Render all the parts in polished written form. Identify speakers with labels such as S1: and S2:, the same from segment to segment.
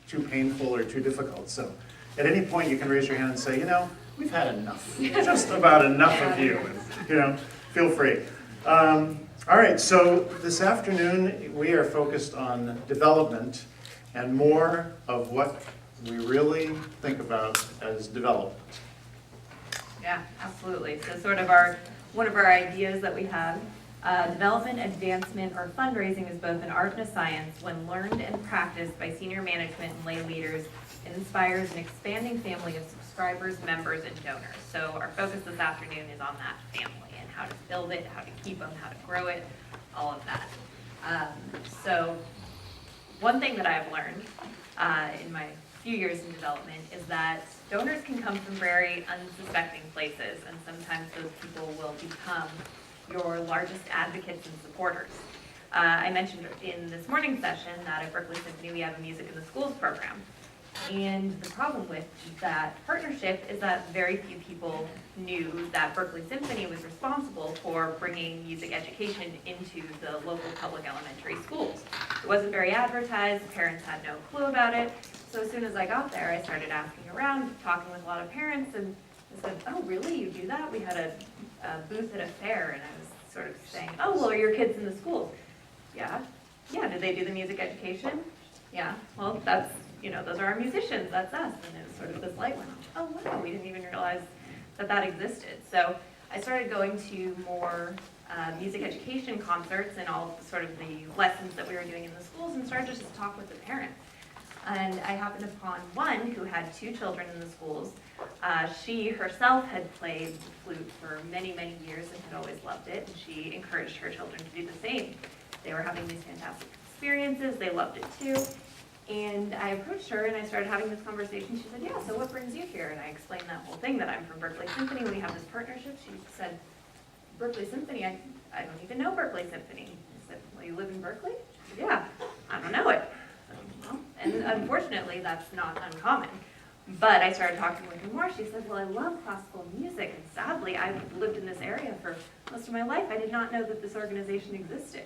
S1: too painful or too difficult. So at any point you can raise your hand and say, you know, we've had enough, just about enough of you, and, you know, feel free. All right, so this afternoon we are focused on development and more of what we really think about as development.
S2: Yeah, absolutely. So sort of one of our ideas that we have, development, advancement, or fundraising is both an art and a science. When learned and practiced by senior management and lay leaders, it inspires an expanding family of subscribers, members, and donors. So our focus this afternoon is on that family and how to build it, how to keep them, how to grow it, all of that. So one thing that I've learned in my few years in development is that donors can come from very unsuspecting places, and sometimes those people will become your largest advocates and supporters. I mentioned in this morning's session that at Berkeley Symphony we have a Music in the Schools program. And the problem with that partnership is that very few people knew that Berkeley Symphony was responsible for bringing music education into the local public elementary schools. It wasn't very advertised, parents had no clue about it. So as soon as I got there, I started asking around, talking with a lot of parents, and I said, oh really, you do that? We had a booth at a fair, and I was sort of saying, oh, well, are your kids in the schools? Yeah. Yeah, did they do the music education? Yeah, well, that's, you know, those are our musicians, that's us. And it was sort of this light went on. Oh wow, we didn't even realize that that existed. So I started going to more music education concerts and all sort of the lessons that we were doing in the schools, and started to just talk with the parents. And I happened upon one who had 2 children in the schools. She herself had played the flute for many, many years and had always loved it, and she encouraged her children to do the same. They were having these fantastic experiences, they loved it too. And I approached her and I started having this conversation. She said, yeah, so what brings you here? And I explained that whole thing, that I'm from Berkeley Symphony, we have this partnership. She said, Berkeley Symphony? I don't even know Berkeley Symphony. I said, well, you live in Berkeley? She said, yeah, I don't know it. Well, and unfortunately, that's not uncommon. But I started talking with her more. She said, well, I love classical music, and sadly, I've lived in this area for most of my life. I did not know that this organization existed.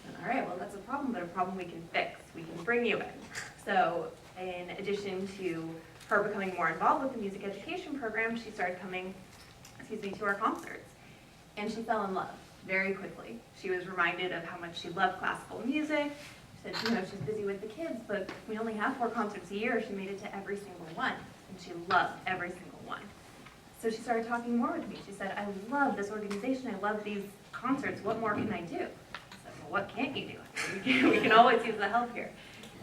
S2: And, all right, well, that's a problem, but a problem we can fix. We can bring you in. So in addition to her becoming more involved with the music education program, she started coming, to our concerts. And she fell in love very quickly. She was reminded of how much she loved classical music. She said, you know, she's busy with the kids, but we only have 4 concerts a year. She made it to every single one, and she loved every single one. So she started talking more with me. She said, I love this organization. I love these concerts. What more can I do? I said, well, what can't you do? We can always use the help here.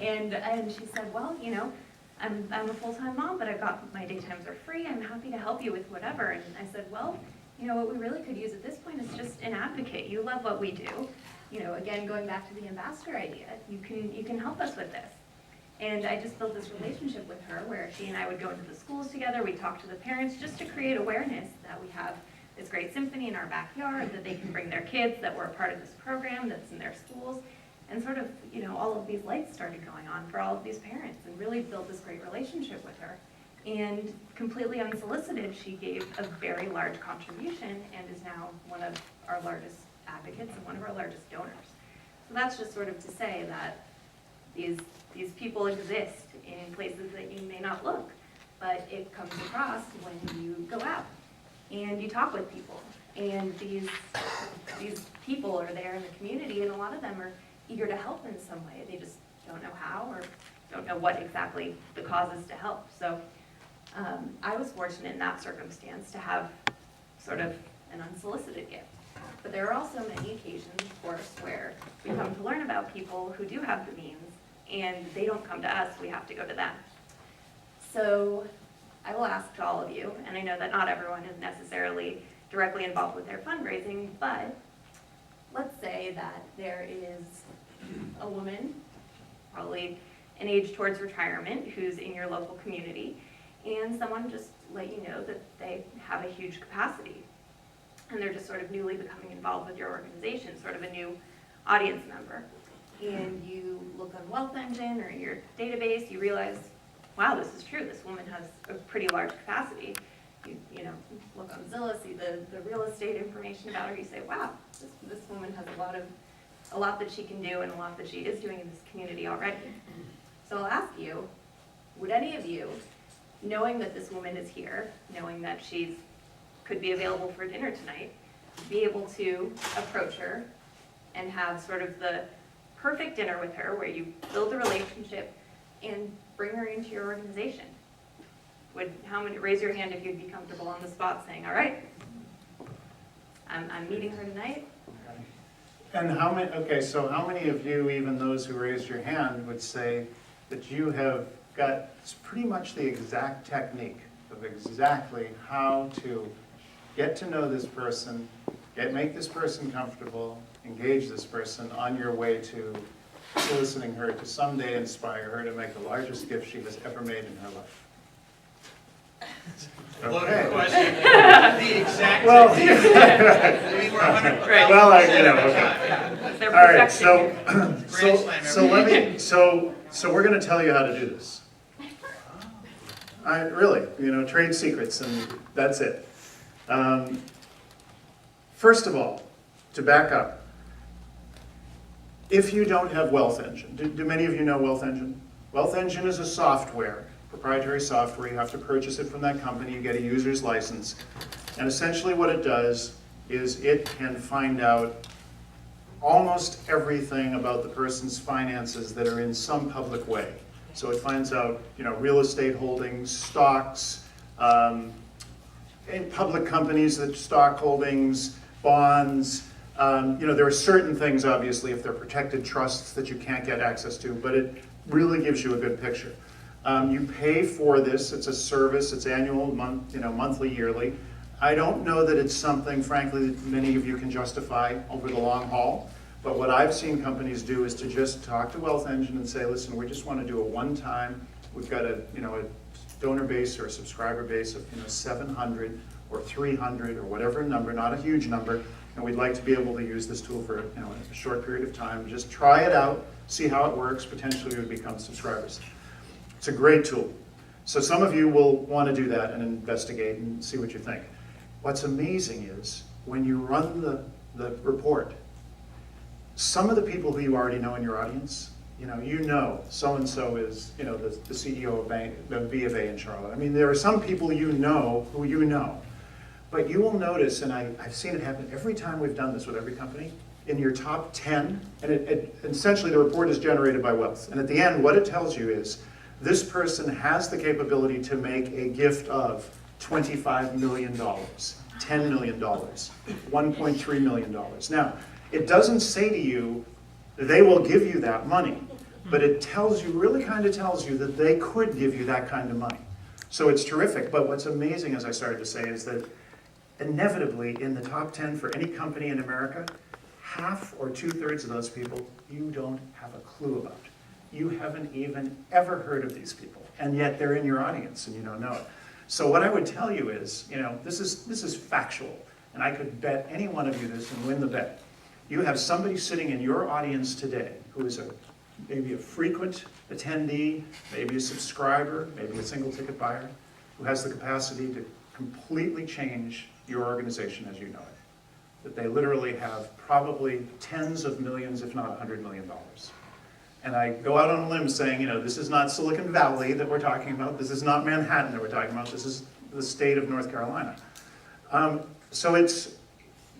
S2: And she said, well, you know, I'm a full-time mom, but I've got, my daytimes are free. I'm happy to help you with whatever. And I said, well, you know, what we really could use at this point is just an advocate. You love what we do. You know, again, going back to the ambassador idea, you can help us with this. And I just built this relationship with her where she and I would go into the schools together, we'd talk to the parents just to create awareness that we have this great symphony in our backyard, that they can bring their kids, that we're a part of this program that's in their schools. And sort of, you know, all of these lights started going on for all of these parents, and really built this great relationship with her. And completely unsolicited, she gave a very large contribution and is now one of our largest advocates and one of our largest donors. So that's just sort of to say that these people exist in places that you may not look, but it comes across when you go out and you talk with people. And these people are there in the community, and a lot of them are eager to help in some way. They just don't know how, or don't know what exactly the cause is to help. So I was fortunate in that circumstance to have sort of an unsolicited gift. But there are also many occasions, of course, where we come to learn about people who do have the means, and they don't come to us, we have to go to them. So I will ask to all of you, and I know that not everyone is necessarily directly involved with their fundraising, but let's say that there is a woman, probably an age towards retirement, who's in your local community, and someone just let you know that they have a huge capacity, and they're just sort of newly becoming involved with your organization, sort of a new audience member. And you look on Wealth Engine or in your database, you realize, wow, this is true, this woman has a pretty large capacity. You know, look on Zillow, see the real estate information about her, you say, wow, this woman has a lot that she can do and a lot that she is doing in this community already. So I'll ask you, would any of you, knowing that this woman is here, knowing that she's could be available for dinner tonight, be able to approach her and have sort of the perfect dinner with her where you build a relationship and bring her into your organization? Raise your hand if you'd be comfortable on the spot saying, all right, I'm meeting her tonight.
S1: And how many, okay, so how many of you, even those who raised your hand, would say that you have got pretty much the exact technique of exactly how to get to know this person, make this person comfortable, engage this person on your way to soliciting her to someday inspire her to make the largest gift she has ever made in her life?
S3: Loaded question. The exact
S1: Well,
S3: same. I mean, we're 100%.
S2: Right.
S1: Well, okay.
S2: That's their
S1: All right,
S2: perfection.
S1: so we're going to tell you how to do this. Really, trade secrets, and that's it. First of all, to back up, if you don't have Wealth Engine, do many of you know Wealth Engine? Wealth Engine is a software, proprietary software. You have to purchase it from that company. You get a user's license. And essentially what it does is it can find out almost everything about the person's finances that are in some public way. So it finds out, real estate holdings, stocks, in public companies, that stock holdings, bonds. There are certain things, obviously, if they're protected trusts, that you can't get access to, but it really gives you a good picture. You pay for this. It's a service. It's annual, monthly, yearly. I don't know that it's something, frankly, that many of you can justify over the long haul. But what I've seen companies do is to just talk to Wealth Engine and say, listen, we just want to do a one-time. We've got a donor base or a subscriber base of 700 or 300 or whatever number, not a huge number, and we'd like to be able to use this tool for a short period of time. Just try it out, see how it works. Potentially, you would become subscribers. It's a great tool. So some of you will want to do that and investigate and see what you think. What's amazing is when you run the report, some of the people who you already know in your audience, so-and-so is, the CEO of B of A in Charlotte. I mean, there are some people who you know. But you will notice, and I've seen it happen every time we've done this with every company, in your top 10, and essentially the report is generated by Wealth. And at the end, what it tells you is, this person has the capability to make a gift of $25 million, $10 million, $1.3 million. Now, it doesn't say to you, they will give you that money, but it really kind of tells you that they could give you that kind of money. So it's terrific, but what's amazing, as I started to say, is that inevitably in the top 10 for any company in America, half or 2/3 of those people you don't have a clue about. You haven't even ever heard of these people, and yet they're in your audience and you don't know it. So what I would tell you is, this is factual, and I could bet any one of you this and win the bet. You have somebody sitting in your audience today who is maybe a frequent attendee, maybe a subscriber, maybe a single ticket buyer, who has the capacity to completely change your organization as you know it. That they literally have probably tens of millions, if not $100 million. And I go out on a limb saying, this is not Silicon Valley that we're talking about. This is not Manhattan that we're talking about. This is the state of North Carolina. So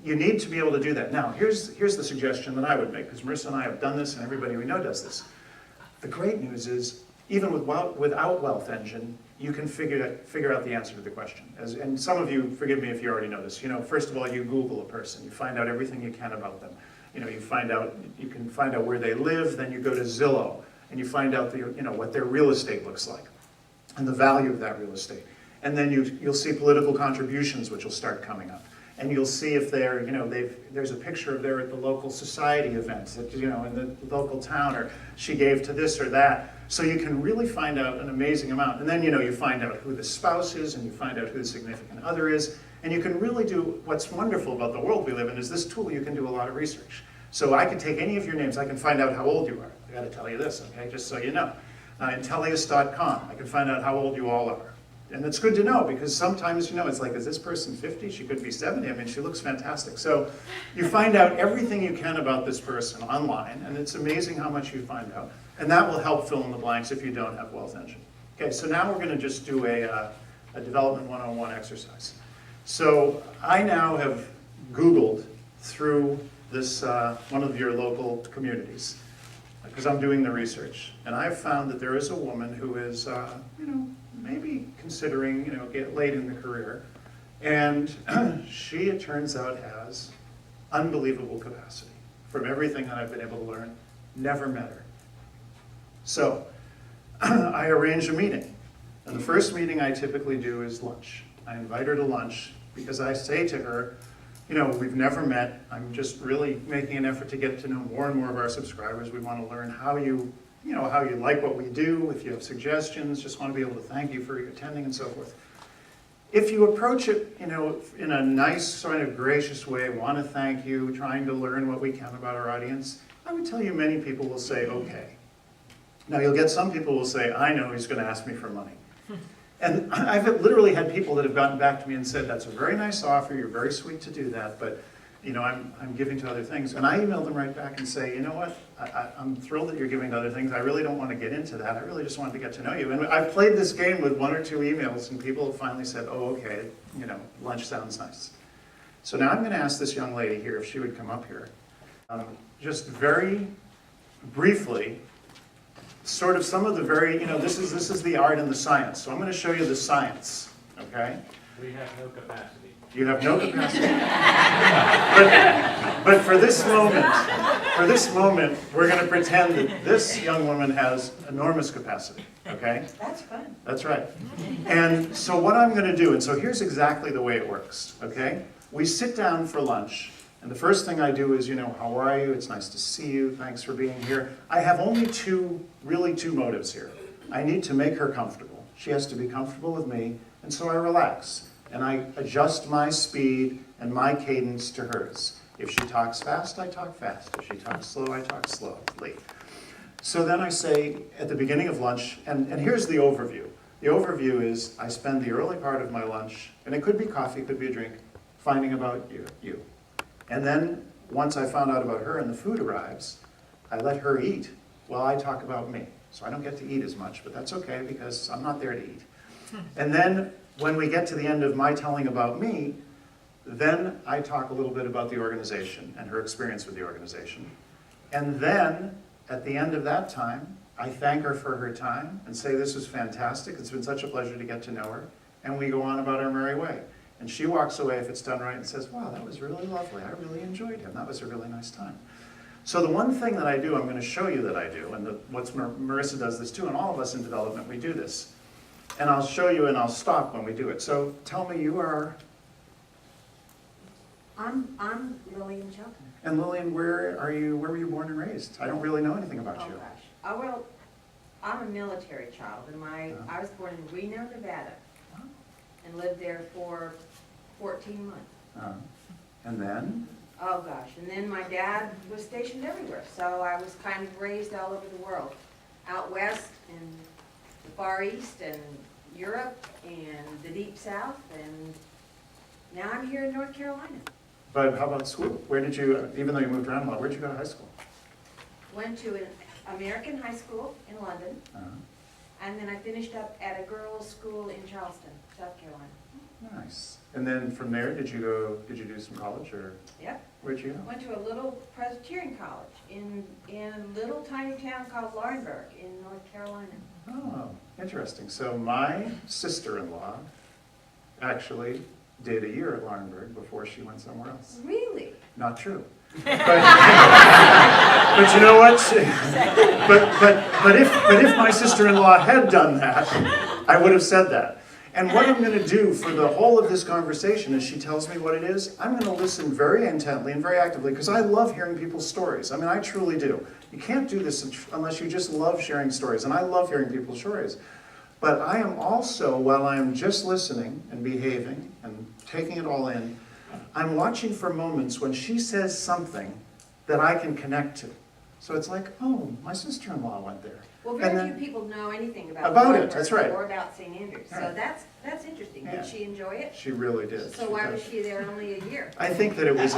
S1: you need to be able to do that. Now, here's the suggestion that I would make, because Marissa and I have done this, and everybody we know does this. The great news is, even without Wealth Engine, you can figure out the answer to the question. And some of you, forgive me if you already know this, first of all, you Google a person. You find out everything you can about them. You can find out where they live, then you go to Zillow, and you find out what their real estate looks like, and the value of that real estate. And then you'll see political contributions, which will start coming up. And you'll see if there's a picture of they're at the local society events, in the local town, or she gave to this or that. So you can really find out an amazing amount. And then, you find out who the spouse is, and you find out who the significant other is. And you can really do, what's wonderful about the world we live in is this tool, you can do a lot of research. So I can take any of your names, I can find out how old you are. I gotta tell you this, okay, just so you know. Intellius.com, I can find out how old you all are. And it's good to know, because sometimes, it's like, is this person 50? She could be 70. I mean, she looks fantastic. So you find out everything you can about this person online, and it's amazing how much you find out. And that will help fill in the blanks if you don't have Wealth Engine. Okay, so now we're going to just do a Development 101 exercise. So I now have Googled through this, one of your local communities, because I'm doing the research. And I've found that there is a woman who is, you know, maybe considering, you know, get late in the career. And she, it turns out, has unbelievable capacity. From everything that I've been able to learn, never met her. So I arrange a meeting. And the first meeting I typically do is lunch. I invite her to lunch because I say to her, you know, we've never met. I'm just really making an effort to get to know more and more of our subscribers. We want to learn how you know, how you like what we do. If you have suggestions, just want to be able to thank you for your attending and so forth. If you approach it, you know, in a nice, sort of gracious way, want to thank you, trying to learn what we can about our audience, I would tell you many people will say, okay. Now you'll get some people who will say, I know he's going to ask me for money. And I've literally had people that have gotten back to me and said, that's a very nice offer, you're very sweet to do that, but you know, I'm giving to other things. And I email them right back and say, you know what, I'm thrilled that you're giving to other things. I really don't want to get into that. I really just wanted to get to know you. And I've played this game with 1 or 2 emails, and people have finally said, oh, okay, you know, lunch sounds nice. So now I'm going to ask this young lady here if she would come up here. Just very briefly, sort of some of the very, you know, this is the art and the science. So I'm going to show you the science, okay?
S4: We have no capacity.
S1: You have no capacity. But for this moment, we're going to pretend that this young woman has enormous capacity, okay?
S5: That's fun.
S1: That's right. And so what I'm going to do, and so here's exactly the way it works, okay? We sit down for lunch, and the first thing I do is, you know, how are you? It's nice to see you. Thanks for being here. I have only really two motives here. I need to make her comfortable. She has to be comfortable with me, and so I relax. And I adjust my speed and my cadence to hers. If she talks fast, I talk fast. If she talks slow, I talk slowly. So then I say at the beginning of lunch, and here's the overview. The overview is I spend the early part of my lunch, and it could be coffee, it could be a drink, finding about you. And then once I found out about her and the food arrives, I let her eat while I talk about me. So I don't get to eat as much, but that's okay because I'm not there to eat. And then when we get to the end of my telling about me, then I talk a little bit about the organization and her experience with the organization. And then, at the end of that time, I thank her for her time and say, this was fantastic, it's been such a pleasure to get to know her, and we go on about our merry way. And she walks away, if it's done right, and says, wow, that was really lovely, I really enjoyed him, that was a really nice time. So the one thing that I do, I'm going to show you that I do, and Marissa does this too, and all of us in development, we do this. And I'll show you and I'll stop when we do it. So tell me, you are?
S5: I'm Lillian Shelton.
S1: And Lillian, where were you born and raised? I don't really know anything about you.
S5: Gosh. Well, I'm a military child, and I was born in Reno, Nevada, and lived there for 14 months.
S1: And then?
S5: Oh gosh, and then my dad was stationed everywhere, so I was kind of raised all over the world. Out west, in the Far East, and Europe, and the Deep South, and now I'm here in North Carolina.
S1: But how about school? Where did you, even though you moved around a lot, where did you go to high school?
S5: Went to an American high school in London, and then I finished up at a girls' school in Charleston, South Carolina.
S1: Nice. And then from there, did you do some college, or?
S5: Yep.
S1: Where'd you go?
S5: Went to a little Presbyterian college in a little tiny town called Laurinburg in North Carolina.
S1: Oh, interesting. So my sister-in-law actually did a year at Laurinburg before she went somewhere else.
S5: Really?
S1: Not true. But you know what? But if my sister-in-law had done that, I would have said that. And what I'm going to do for the whole of this conversation as she tells me what it is, I'm going to listen very intently and very actively because I love hearing people's stories. I mean, I truly do. You can't do this unless you just love sharing stories, and I love hearing people's stories. But I am also, while I'm just listening and behaving and taking it all in, I'm watching for moments when she says something that I can connect to. So it's like, oh, my sister-in-law went there.
S5: Well, very few people know anything about
S1: it, that's right.
S5: Or about St. Andrews. So
S1: Right.
S5: that's interesting.
S1: Yeah.
S5: Did she enjoy it?
S1: She really did.
S5: So why was she there only a year?
S1: I think that it was,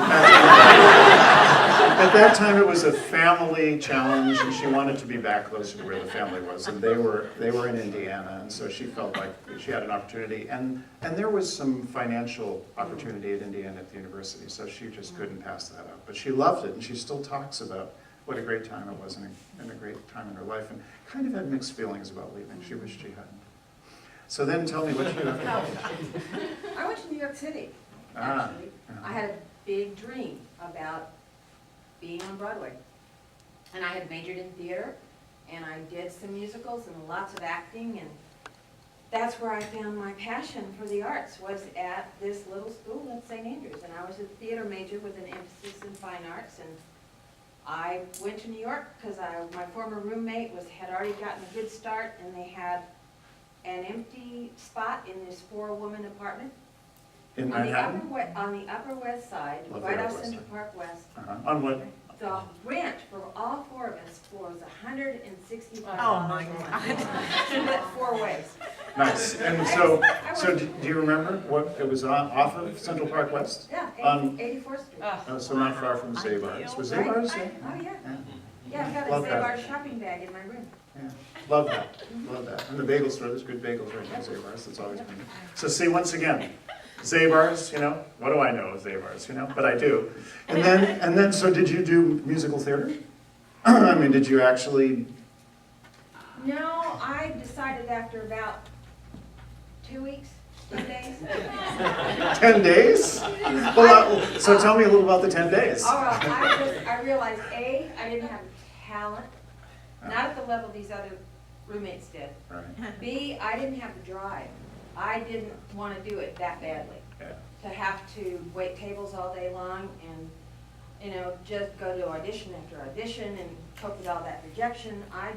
S1: at that time it was a family challenge, and she wanted to be back closer to where the family was, and they were in Indiana, and so she felt like she had an opportunity, and there was some financial opportunity at Indiana at the university, so she just couldn't pass that up. But she loved it, and she still talks about what a great time it was and a great time in her life, and kind of had mixed feelings about leaving. She wished she hadn't. So then tell me, what did you do after college?
S5: I went to New York City,
S1: Ah,
S5: actually.
S1: yeah.
S5: I had a big dream about being on Broadway. And I had majored in theater, and I did some musicals and lots of acting, and that's where I found my passion for the arts, was at this little school at St. Andrews. And I was a theater major with an emphasis in fine arts, and I went to New York because my former roommate had already gotten a good start, and they had an empty spot in this 4-woman apartment.
S1: In
S5: On the
S1: Manhattan?
S5: on the Upper West Side,
S1: Love the
S5: right
S1: Upper
S5: off
S1: West
S5: Central
S1: Side.
S5: Park West.
S1: On what?
S5: The rent for all 4 of us was $165.
S4: Oh, my
S5: Split 4 ways.
S1: Nice. And so do you remember what it was on, off of Central Park West?
S5: Yeah,
S1: On-
S5: 84th Street.
S1: Oh, so not far from Zabar's. Was
S5: Right.
S1: Zabar's?
S5: Oh,
S1: Yeah.
S5: yeah.
S1: Yeah.
S5: Yeah, I've got a
S1: Love that.
S5: Zabar shopping bag in my room.
S1: Yeah. Love that. Love that. And the bagel store, there's good bagels right near Zabar's. That's always been. So see, once again, Zabar's, what do I know of Zabar's, but I do. And then, so did you do musical theater? I mean, did you actually?
S5: No, I decided after about 2 weeks, 10 days.
S1: 10 days? Well, so tell me a little about the 10 days.
S5: Oh, well, I realized, A, I didn't have talent, not at the level these other roommates did.
S1: Right.
S5: B, I didn't have the drive. I didn't want to do it that badly.
S1: Yeah.
S5: To have to wait tables all day long and, just go to audition after audition and cope with all that rejection. I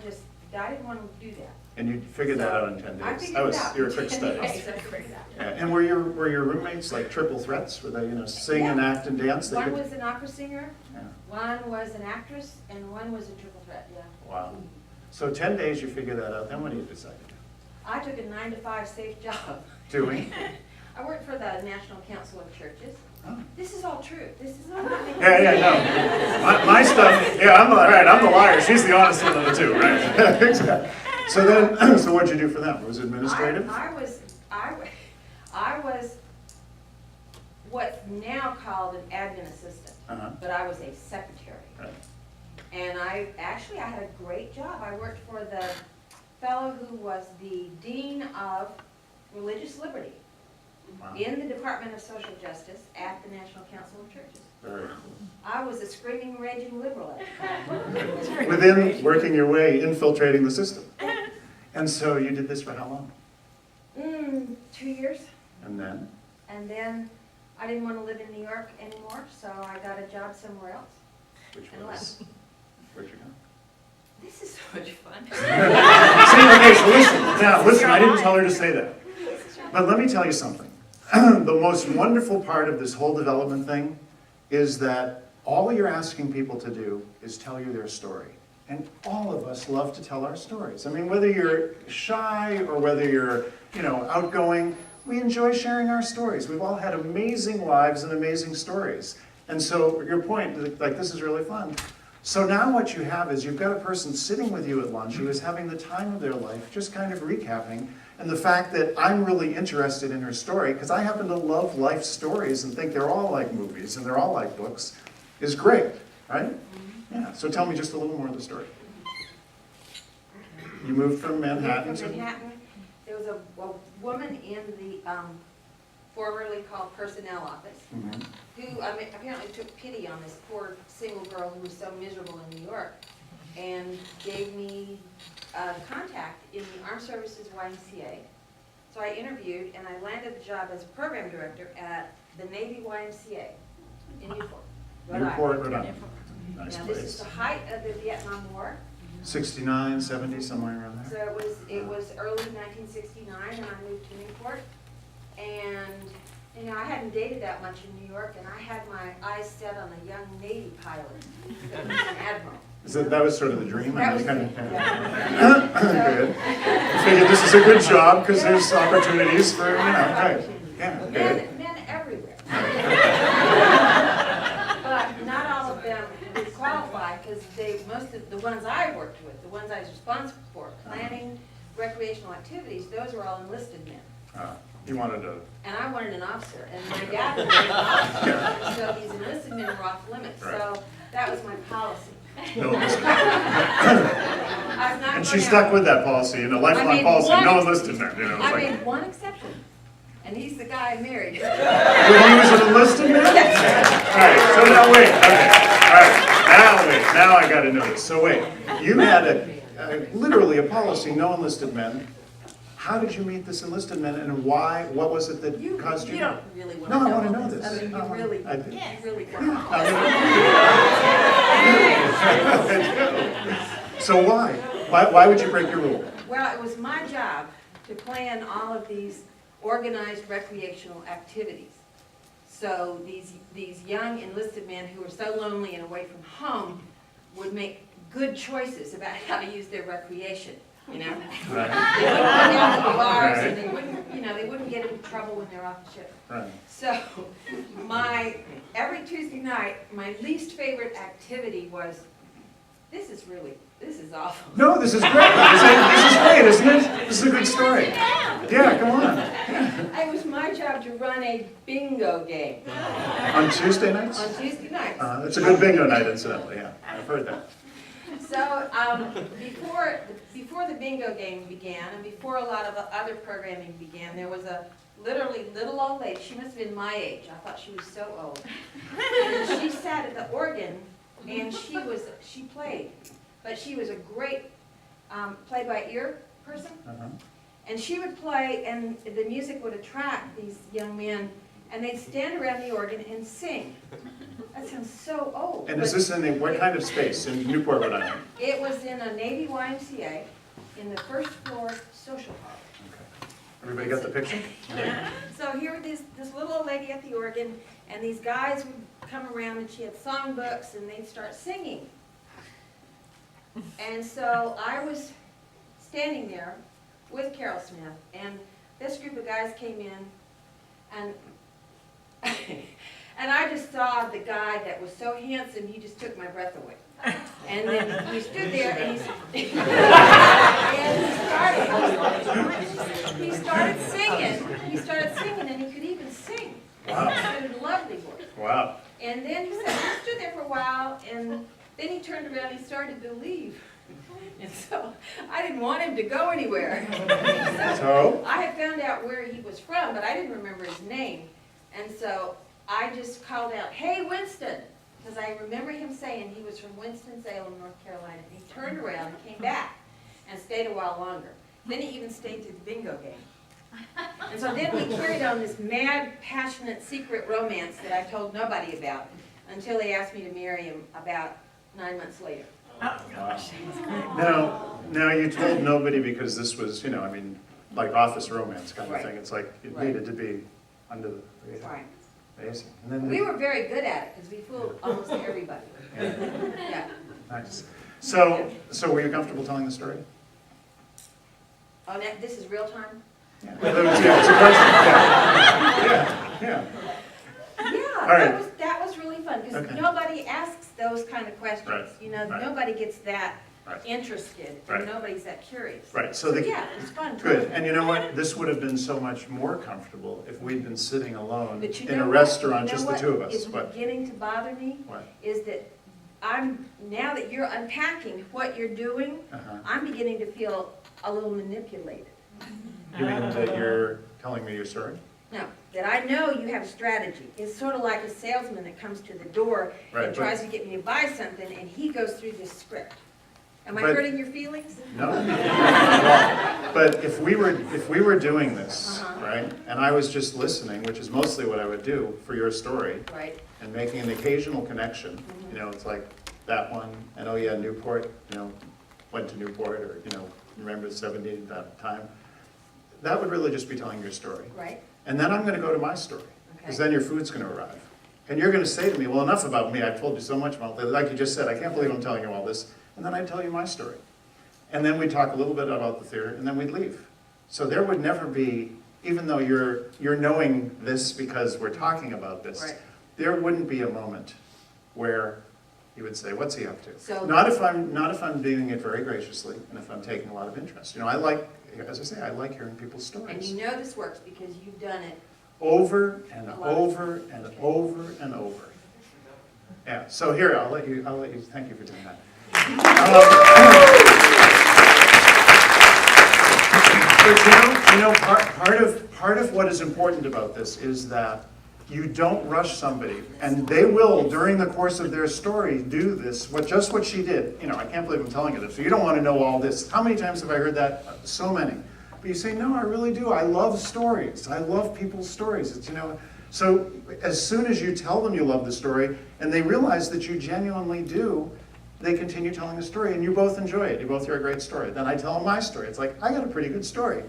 S5: didn't want to do that.
S1: And you figured that out in 10
S5: I
S1: days.
S5: figured
S1: That was
S5: it out.
S1: your quick
S5: 10
S1: study.
S5: days, I figured it out.
S1: Yeah. And were your roommates like triple threats? Were they, sing and act and dance? They
S5: One
S1: could-
S5: was an opera singer,
S1: Yeah.
S5: one was an actress, and one was a triple threat, yeah.
S1: Wow. So 10 days you figure that out. Then what do you decide to do?
S5: I took a 9-to-5 safe job.
S1: Doing?
S5: I worked for the National Council of Churches.
S1: Oh.
S5: This is all true. This is all not making
S1: No. My stuff, yeah, I'm the liar. She's the honest one of the two, right? Exactly. So then, so what'd you do for them? Was it administrative?
S5: I was what's now called an admin assistant,
S1: Uh-huh.
S5: but I was a secretary.
S1: Right.
S5: And I had a great job. I worked for the fellow who was the Dean of Religious Liberty
S1: Wow.
S5: in the Department of Social Justice at the National Council of Churches.
S1: Very cool.
S5: I was a screaming, raging liberal at the time.
S1: Within working your way, infiltrating the system. And so you did this for how long?
S5: 2 years.
S1: And then?
S5: And then I didn't want to live in New York anymore, so I got a job somewhere else.
S1: Which
S5: And
S1: was, where'd you go?
S5: This is so much fun.
S1: See, okay, so listen, I didn't tell her to say that. But let me tell you something. The most wonderful part of this whole development thing is that all you're asking people to do is tell you their story. And all of us love to tell our stories. I mean, whether you're shy or whether you're, outgoing, we enjoy sharing our stories. We've all had amazing lives and amazing stories. And so your point, like, this is really fun. So now what you have is you've got a person sitting with you at lunch who is having the time of their life, just kind of recapping. And the fact that I'm really interested in her story, because I happen to love life stories and think they're all like movies and they're all like books, is great, right? Yeah, so tell me just a little more of the story. You moved from Manhattan
S5: From
S1: to...
S5: Manhattan, there was a woman in the formerly called personnel office
S1: Mhm.
S5: who apparently took pity on this poor single girl who was so miserable in New York and gave me a contact in the Armed Services YMCA. So I interviewed and I landed the job as program director at the Navy YMCA in Newport, Rhode Island.
S1: Newport, Rhode Island. Nice
S5: Now, this is
S1: place.
S5: the height of the Vietnam War.
S1: 69, 70, somewhere around
S5: So
S1: there.
S5: it was early 1969, and I moved to Newport. And, I hadn't dated that much in New York, and I had my eyes set on a young Navy pilot, an admiral.
S1: So that was sort of the dream?
S5: That
S1: I
S5: was
S1: mean,
S5: the dream,
S1: Good. I figured this is a good job, because there's opportunities for, right. Yeah, good.
S5: Men everywhere. But not all of them require most of the ones I worked with, the ones I was responsible for, planning, recreational activities, those were all enlisted men.
S1: You wanted to,
S5: And I wanted an officer, and my dad was an officer, so these enlisted men were off limits.
S1: Right.
S5: So that was my policy.
S1: no enlisted.
S5: I was not
S1: And she
S5: going
S1: stuck
S5: out.
S1: with that policy, you know,
S5: I
S1: lifelong
S5: made
S1: policy,
S5: one-
S1: no enlisted men, you know, it's
S5: I
S1: like.
S5: made one exception, and he's the guy I married.
S1: When he was an enlisted man? All right, so now wait, okay, all right, now I gotta know this. So wait, you had literally a policy, no enlisted men. How did you meet this enlisted men, and why, what was it that
S5: You
S1: caused you?
S5: don't really want
S1: No,
S5: to
S1: I
S5: know.
S1: wanna know
S5: all
S1: this.
S5: I mean,
S1: No,
S5: you really,
S1: I do.
S5: you really don't.
S1: So why? Why would you break your rule?
S5: Well, it was my job to plan all of these organized recreational activities. So these young enlisted men who are so lonely and away from home would make good choices about how to use their recreation, you know?
S1: Right,
S5: They wouldn't go down to the bars,
S1: Right.
S5: and they wouldn't, you know, they wouldn't get in trouble when they're off the ship.
S1: right.
S5: So, every Tuesday night, my least favorite activity was, this is awful.
S1: No, this is great. This is great, isn't it? This is a good story. Yeah, come on.
S5: It was my job to run a bingo game
S1: On Tuesday nights?
S5: on Tuesday nights.
S1: It's a good bingo night, incidentally, yeah. I've heard that.
S5: So, before the bingo game began, and before a lot of the other programming began, there was a literally little old lady. She must have been my age. I thought she was so old. And she sat at the organ, and she played. But she was a great play-by-ear person.
S1: Uh-huh.
S5: And she would play, and the music would attract these young men, and they'd stand around the organ and sing. That sounds so old.
S1: And is
S5: but
S1: this in what kind of space? In Newport, Rhode Island?
S5: It was in a Navy YMCA in the first floor social hall.
S1: Okay. Everybody got the picture?
S5: So here was this little old lady at the organ, and these guys would come around, and she had songbooks, and they'd start singing. And so I was standing there with Carol Smith, and this group of guys came in, and and I just saw the guy that was so handsome, he just took my breath away. And then he stood there, and he started singing. He started singing, and he could even sing.
S1: Wow.
S5: He had a lovely voice.
S1: Wow.
S5: And then he stood there for a while, and then he turned around and he started to leave. And so I didn't want him to go anywhere.
S1: So?
S5: I had found out where he was from, but I didn't remember his name. And so I just called out, "Hey, Winston," because I remember him saying he was from Winston-Salem, North Carolina. And he turned around and came back and stayed a while longer. Then he even stayed to the bingo game. And so then we carried on this mad, passionate, secret romance that I told nobody about until they asked me to marry him about 9 months later.
S1: Now you told nobody because this was, you know, I mean, like office romance kind of
S5: Right.
S1: thing. It's like it
S5: Right.
S1: needed to be under the radar.
S5: Right.
S1: Amazing. And then
S5: We were very good at it because we fooled almost everybody.
S1: Yeah.
S5: Yeah.
S1: Nice. So were you comfortable telling the story?
S5: Oh, now, this is real time?
S1: Yeah. It's a question. Yeah.
S5: Yeah,
S1: All right.
S5: that was really fun because
S1: Okay.
S5: nobody asks those kind of questions.
S1: Right,
S5: You know,
S1: right.
S5: nobody gets that
S1: Right.
S5: interested
S1: Right.
S5: and nobody's that curious.
S1: Right. So the
S5: Yeah, it was fun.
S1: good. And you know what? This would have been so much more comfortable if we'd been sitting alone
S5: But you
S1: in
S5: know
S1: a
S5: what?
S1: restaurant,
S5: You know
S1: just the
S5: what
S1: two of us.
S5: is
S1: What?
S5: beginning to bother me
S1: What?
S5: is that now that you're unpacking what you're doing,
S1: Uh-huh.
S5: I'm beginning to feel a little manipulated.
S1: You mean that you're telling me your story?
S5: No, that I know you have a strategy. It's sort of like a salesman that comes to the door
S1: Right,
S5: and
S1: but-
S5: tries to get me to buy something, and he goes through this script. Am I
S1: But-
S5: hurting your feelings?
S1: No. But if we were doing this,
S5: Uh-huh.
S1: right, and I was just listening, which is mostly what I would do for your story,
S5: Right.
S1: and making an occasional connection,
S5: Mm-hmm.
S1: you know, it's like that one, and oh yeah, Newport, you know, went to Newport, or, you know, remember 70 at that time. That would really just be telling your story.
S5: Right?
S1: And then I'm gonna go to my story, because
S5: Okay.
S1: then your food's gonna arrive. And you're gonna say to me, well, enough about me, I've told you so much about, like you just said, I can't believe I'm telling you all this. And then I'd tell you my story. And then we'd talk a little bit about the theater, and then we'd leave. So there would never be, even though you're knowing this because we're talking about this,
S5: Right.
S1: there wouldn't be a moment where You would say, what's he up to?
S5: So-
S1: Not if I'm doing it very graciously and if I'm taking a lot of interest. You know, I like, as I say, I like hearing people's
S5: And
S1: stories.
S5: you know this works because you've done it.
S1: Over and
S5: A lot.
S1: over and over and over. Yeah, so here, I'll let you, thank you for doing that. But part of what is important about this is that you don't rush somebody, and they will, during the course of their story, do this, just what she did. You know, I can't believe I'm telling you this, so you don't want to know all this. How many times have I heard that? So many. But you say, no, I really do. I love stories. I love people's stories. It's, you know, so as soon as you tell them you love the story, and they realize that you genuinely do, they continue telling the story, and you both enjoy it. You both hear a great story. Then I tell them my story. It's like, I got a pretty good story.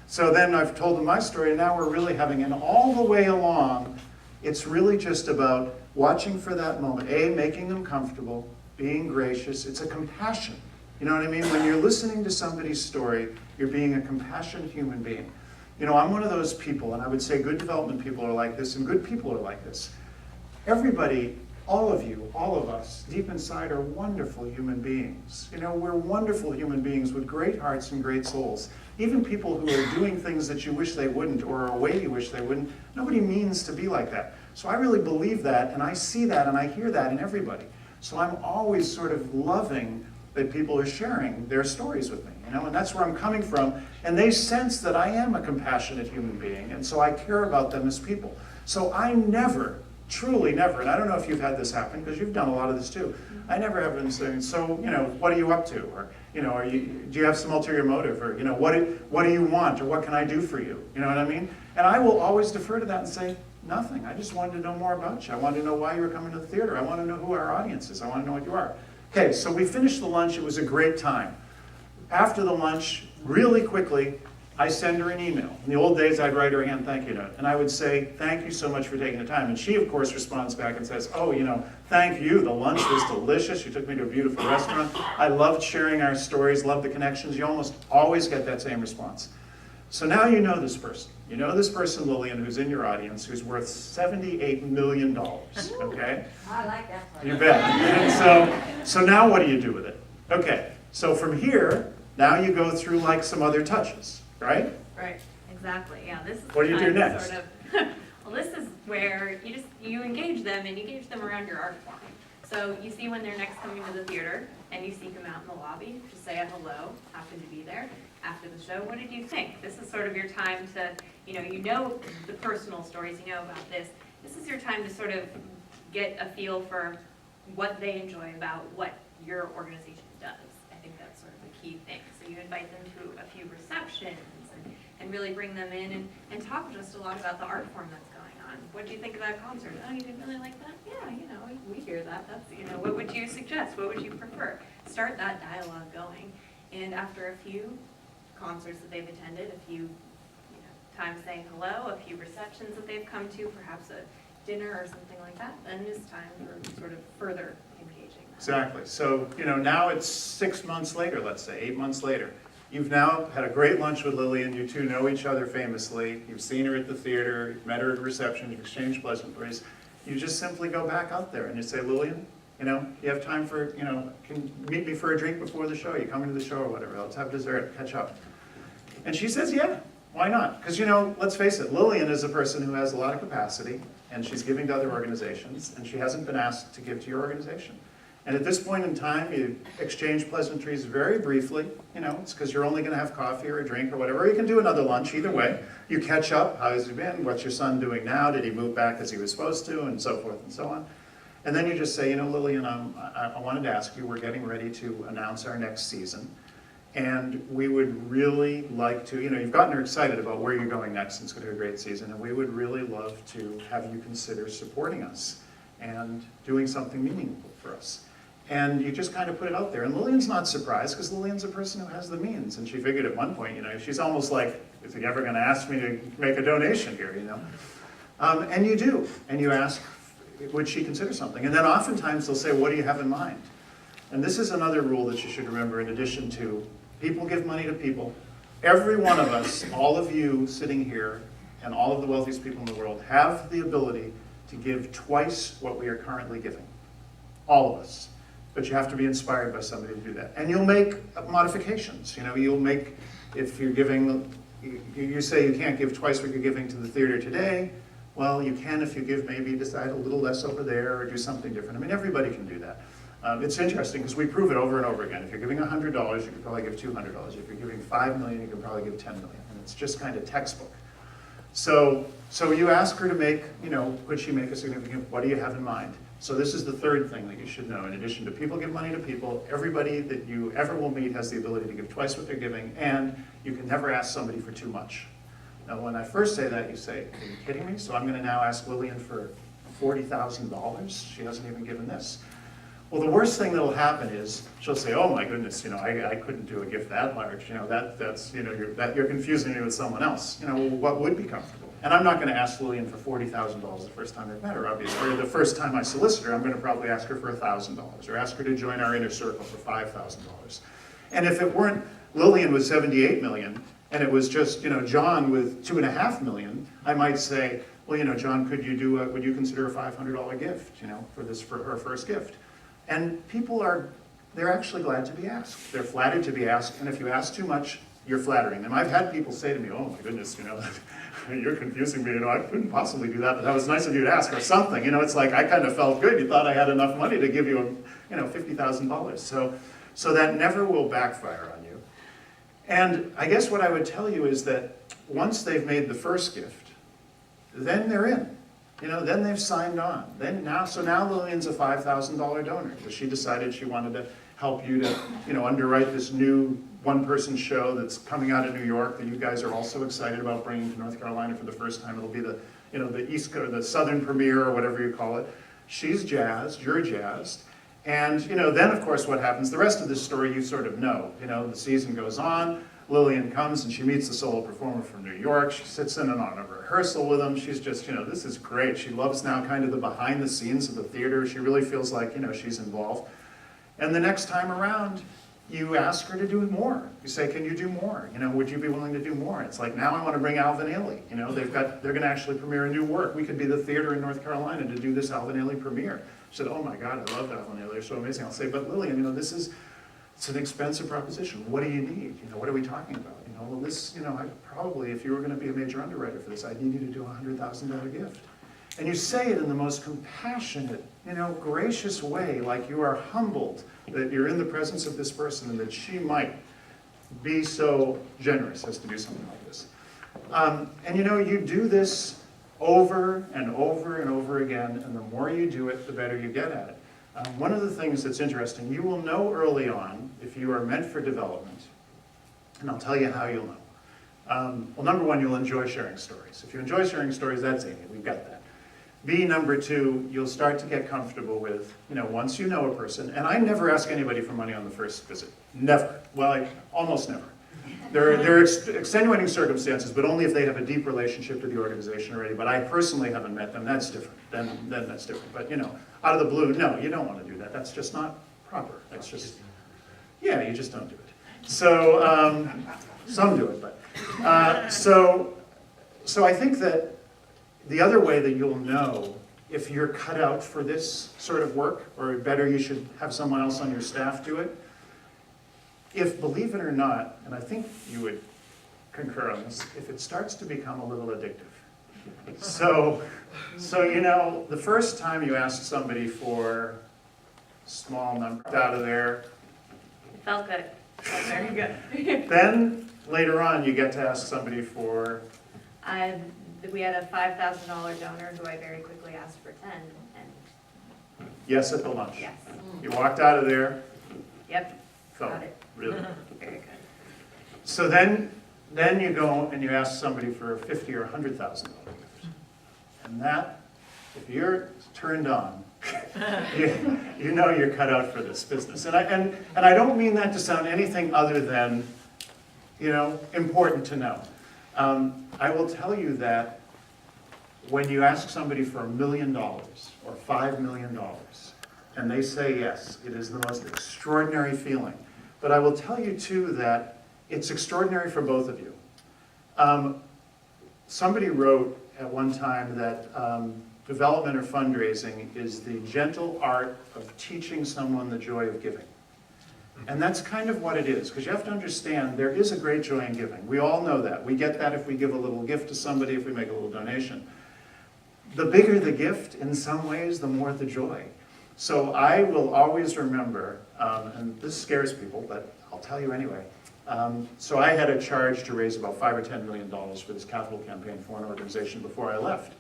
S1: So then I've told them my story, and now we're really having, and all the way along, it's really just about watching for that moment. A, making them comfortable, being gracious. It's a compassion. You know what I mean? When you're listening to somebody's story, you're being a compassionate human being. You know, I'm one of those people, and I would say good development people are like this, and good people are like this. Everybody, all of you, all of us, deep inside are wonderful human beings. You know, we're wonderful human beings with great hearts and great souls. Even people who are doing things that you wish they wouldn't, or a way you wish they wouldn't, nobody means to be like that. So I really believe that, and I see that, and I hear that in everybody. So I'm always sort of loving that people are sharing their stories with me, you know, and that's where I'm coming from. And they sense that I am a compassionate human being, and so I care about them as people. So I never, truly never, and I don't know if you've had this happen, because you've done a lot of this too, I never have been saying, so, you know, what are you up to? Or, you know, do you have some ulterior motive? Or, you know, what do you want? Or what can I do for you? You know what I mean? And I will always defer to that and say, nothing. I just wanted to know more about you. I wanted to know why you were coming to the theater. I want to know who our audience is. I want to know what you are. Okay, so we finished the lunch. It was a great time. After the lunch, really quickly, I send her an email. In the old days, I'd write her a hand thank you note. And I would say, thank you so much for taking the time. And she, of course, responds back and says, oh, you know, thank you. The lunch was delicious. You took me to a beautiful restaurant. I loved sharing our stories, loved the connections. You almost always get that same response. So now you know this person. You know this person, Lillian, who's in your audience, who's worth $78 million, okay?
S5: I like that part.
S1: You bet. And so now what do you do with it? Okay, so from here, now you go through like some other touches, right?
S2: Right, exactly, yeah, this is.
S1: What do you do
S2: the time
S1: next?
S2: sort of- Well, this is where you engage them, and you engage them around your art form. So you see when they're next coming to the theater, and you seek them out in the lobby, just say a hello, happen to be there. After the show, what did you think? This is sort of your time to, you know the personal stories, you know about this. This is your time to sort of get a feel for what they enjoy about what your organization does. I think that's sort of a key thing. So you invite them to a few receptions and really bring them in and talk just a lot about the art form that's going on. What did you think of that concert? Oh, you didn't really like that? Yeah, you know, we hear that. That's, you know, what would you suggest? What would you prefer? Start that dialogue going. And after a few concerts that they've attended, a few times saying hello, a few receptions that they've come to, perhaps a dinner or something like that, then it's time for sort of further engaging them.
S1: Exactly. So, you know, now it's 6 months later, let's say, 8 months later. You've now had a great lunch with Lillian. You two know each other famously. You've seen her at the theater, you've met her at a reception, you've exchanged pleasantries. You just simply go back out there and you say, Lillian, you know, you have time for, you know, can you meet me for a drink before the show? You coming to the show or whatever. Let's have dessert, catch up. And she says, yeah, why not? Because, you know, let's face it, Lillian is a person who has a lot of capacity, and she's giving to other organizations, and she hasn't been asked to give to your organization. And at this point in time, you exchange pleasantries very briefly. You know, it's because you're only going to have coffee or a drink or whatever. Or you can do another lunch, either way. You catch up. How has he been? What's your son doing now? Did he move back as he was supposed to? And so forth and so on. And then you just say, you know, Lillian, I wanted to ask you, we're getting ready to announce our next season. And we would really like to, you know, you've gotten her excited about where you're going next, and it's going to be a great season, and we would really love to have you consider supporting us and doing something meaningful for us. And you just kind of put it out there. And Lillian's not surprised, because Lillian's a person who has the means. And she figured at one point, you know, she's almost like, is he ever going to ask me to make a donation here, you know? And you do. And you ask, would she consider something? And then oftentimes they'll say, what do you have in mind? And this is another rule that you should remember in addition to people give money to people. Every one of us, all of you sitting here, and all of the wealthiest people in the world have the ability to give twice what we are currently giving. All of us. but you have to be inspired by somebody to do that. And you'll make modifications. You know, you'll make, if you're giving, you say you can't give twice what you're giving to the theater today. Well, you can if you give, maybe decide a little less over there or do something different. I mean, everybody can do that. It's interesting because we prove it over and over again. If you're giving $100, you can probably give $200. If you're giving $5 million, you can probably give $10 million. And it's just kind of textbook. So you ask her to make, you know, could she make a significant, what do you have in mind? So this is the third thing that you should know. In addition to people give money to people, everybody that you ever will meet has the ability to give twice what they're giving, and you can never ask somebody for too much. Now, when I first say that, you say, are you kidding me? So I'm going to now ask Lillian for $40,000? She hasn't even given this. Well, the worst thing that'll happen is she'll say, oh my goodness, you know, I couldn't do a gift that large. You know, that's, you know, you're confusing me with someone else. You know, well, what would be comfortable? And I'm not going to ask Lillian for $40,000 the first time I've met her, obviously. Or the first time I solicit her, I'm going to probably ask her for $1,000 or ask her to join our inner circle for $5,000. And if it weren't Lillian with $78 million, and it was just, you know, John with $2.5 million, I might say, well, you know, John, could you do would you consider a $500 gift, you know, for her first gift? And people they're actually glad to be asked. They're flattered to be asked, and if you ask too much, you're flattering them. I've had people say to me, oh my goodness, you know, you're confusing me, you know, I couldn't possibly do that, but that was nice of you to ask, or something. You know, it's like, I kind of felt good. You thought I had enough money to give you, you know, $50,000. So that never will backfire on you. And I guess what I would tell you is that once they've made the first gift, then they're in. You know, then they've signed on. So now Lillian's a $5,000 donor because she decided she wanted to help you to, you know, underwrite this new one-person show that's coming out of New York that you guys are also excited about bringing to North Carolina for the first time. It'll be the, you know, the East Coast, the Southern premiere or whatever you call it. She's jazzed, you're jazzed. And, you know, then of course what happens, the rest of this story you sort of know. You know, the season goes on. Lillian comes and she meets the solo performer from New York. She sits in on a rehearsal with him. She's just, you know, this is great. She loves now kind of the behind the scenes of the theater. She really feels like, you know, she's involved. And the next time around, you ask her to do more. You say, can you do more? You know, would you be willing to do more? It's like, now I want to bring Alvin Ailey. You know, they're going to actually premiere a new work. We could be the theater in North Carolina to do this Alvin Ailey premiere. She said, oh my God, I love Alvin Ailey. They're so amazing. I'll say, but Lillian, you know, it's an expensive proposition. What do you need? You know, what are we talking about? You know, well, this, you know, probably, if you were going to be a major underwriter for this, I'd need you to do a $100,000 gift. And you say it in the most compassionate, you know, gracious way, like you are humbled that you're in the presence of this person and that she might be so generous as to do something like this. And you know, you do this over and over and over again, and the more you do it, the better you get at it. One of the things that's interesting, you will know early on if you are meant for development, and I'll tell you how you'll know. Well, number one, you'll enjoy sharing stories. If you enjoy sharing stories, that's Amy, we've got that. B, number two, you'll start to get comfortable with, you know, once you know a person, and I never ask anybody for money on the first visit. Never. Well, almost never. There are extenuating circumstances, but only if they have a deep relationship to the organization already. But I personally haven't met them. That's different. Then that's different. But, you know, out of the blue, no, you don't want to do that. That's just not proper. That's just, yeah, you just don't do it. So, some do it, but. So I think that the other way that you'll know if you're cut out for this sort of work, or better, you should have someone else on your staff do it, if, believe it or not, and I think you would concur on this, if it starts to become a little addictive. So you know, the first time you ask somebody for a small number out of there,
S2: It felt good. Very good.
S1: then later on you get to ask somebody for,
S2: We had a $5,000 donor who I very quickly asked for 10, and
S1: yes at the lunch.
S2: yes.
S1: You walked out of there,
S2: Yep,
S1: felt
S2: got it.
S1: really.
S2: Very good.
S1: So then you go and you ask somebody for a $50,000 or $100,000 gift. And that, if you're turned on, you know you're cut out for this business. And I don't mean that to sound anything other than, you know, important to know. I will tell you that when you ask somebody for $1 million or $5 million, and they say yes, it is the most extraordinary feeling. But I will tell you too that it's extraordinary for both of you. Somebody wrote at one time that development or fundraising is the gentle art of teaching someone the joy of giving. And that's kind of what it is, because you have to understand there is a great joy in giving. We all know that. We get that if we give a little gift to somebody, if we make a little donation. The bigger the gift, in some ways, the more the joy. So I will always remember, and this scares people, but I'll tell you anyway. So I had a charge to raise about $5 or $10 million for this capital campaign for an organization before I left.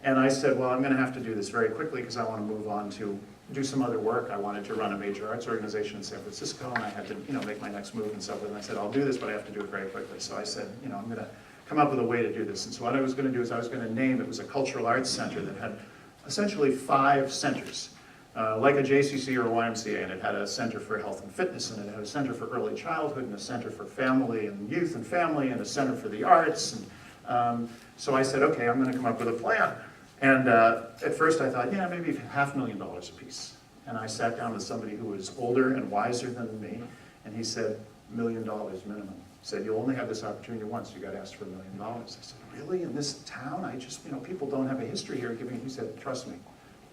S1: And I said, well, I'm going to have to do this very quickly because I want to move on to do some other work. I wanted to run a major arts organization in San Francisco, and I had to, make my next move and so forth. And I said, I'll do this, but I have to do it very quickly. So I said, I'm going to come up with a way to do this. And so what I was going to do is I was going to name, it was a cultural arts center that had essentially 5 centers, like a JCC or a YMCA, and it had a center for health and fitness, and it had a center for early childhood, and a center for family and youth and family, and a center for the arts. And so I said, okay, I'm going to come up with a plan. And at first I thought, maybe $500,000 a piece. And I sat down with somebody who was older and wiser than me, and he said, $1 million minimum. He said, you'll only have this opportunity once, you got asked for $1 million. I said, really, in this town? People don't have a history here giving. He said, trust me,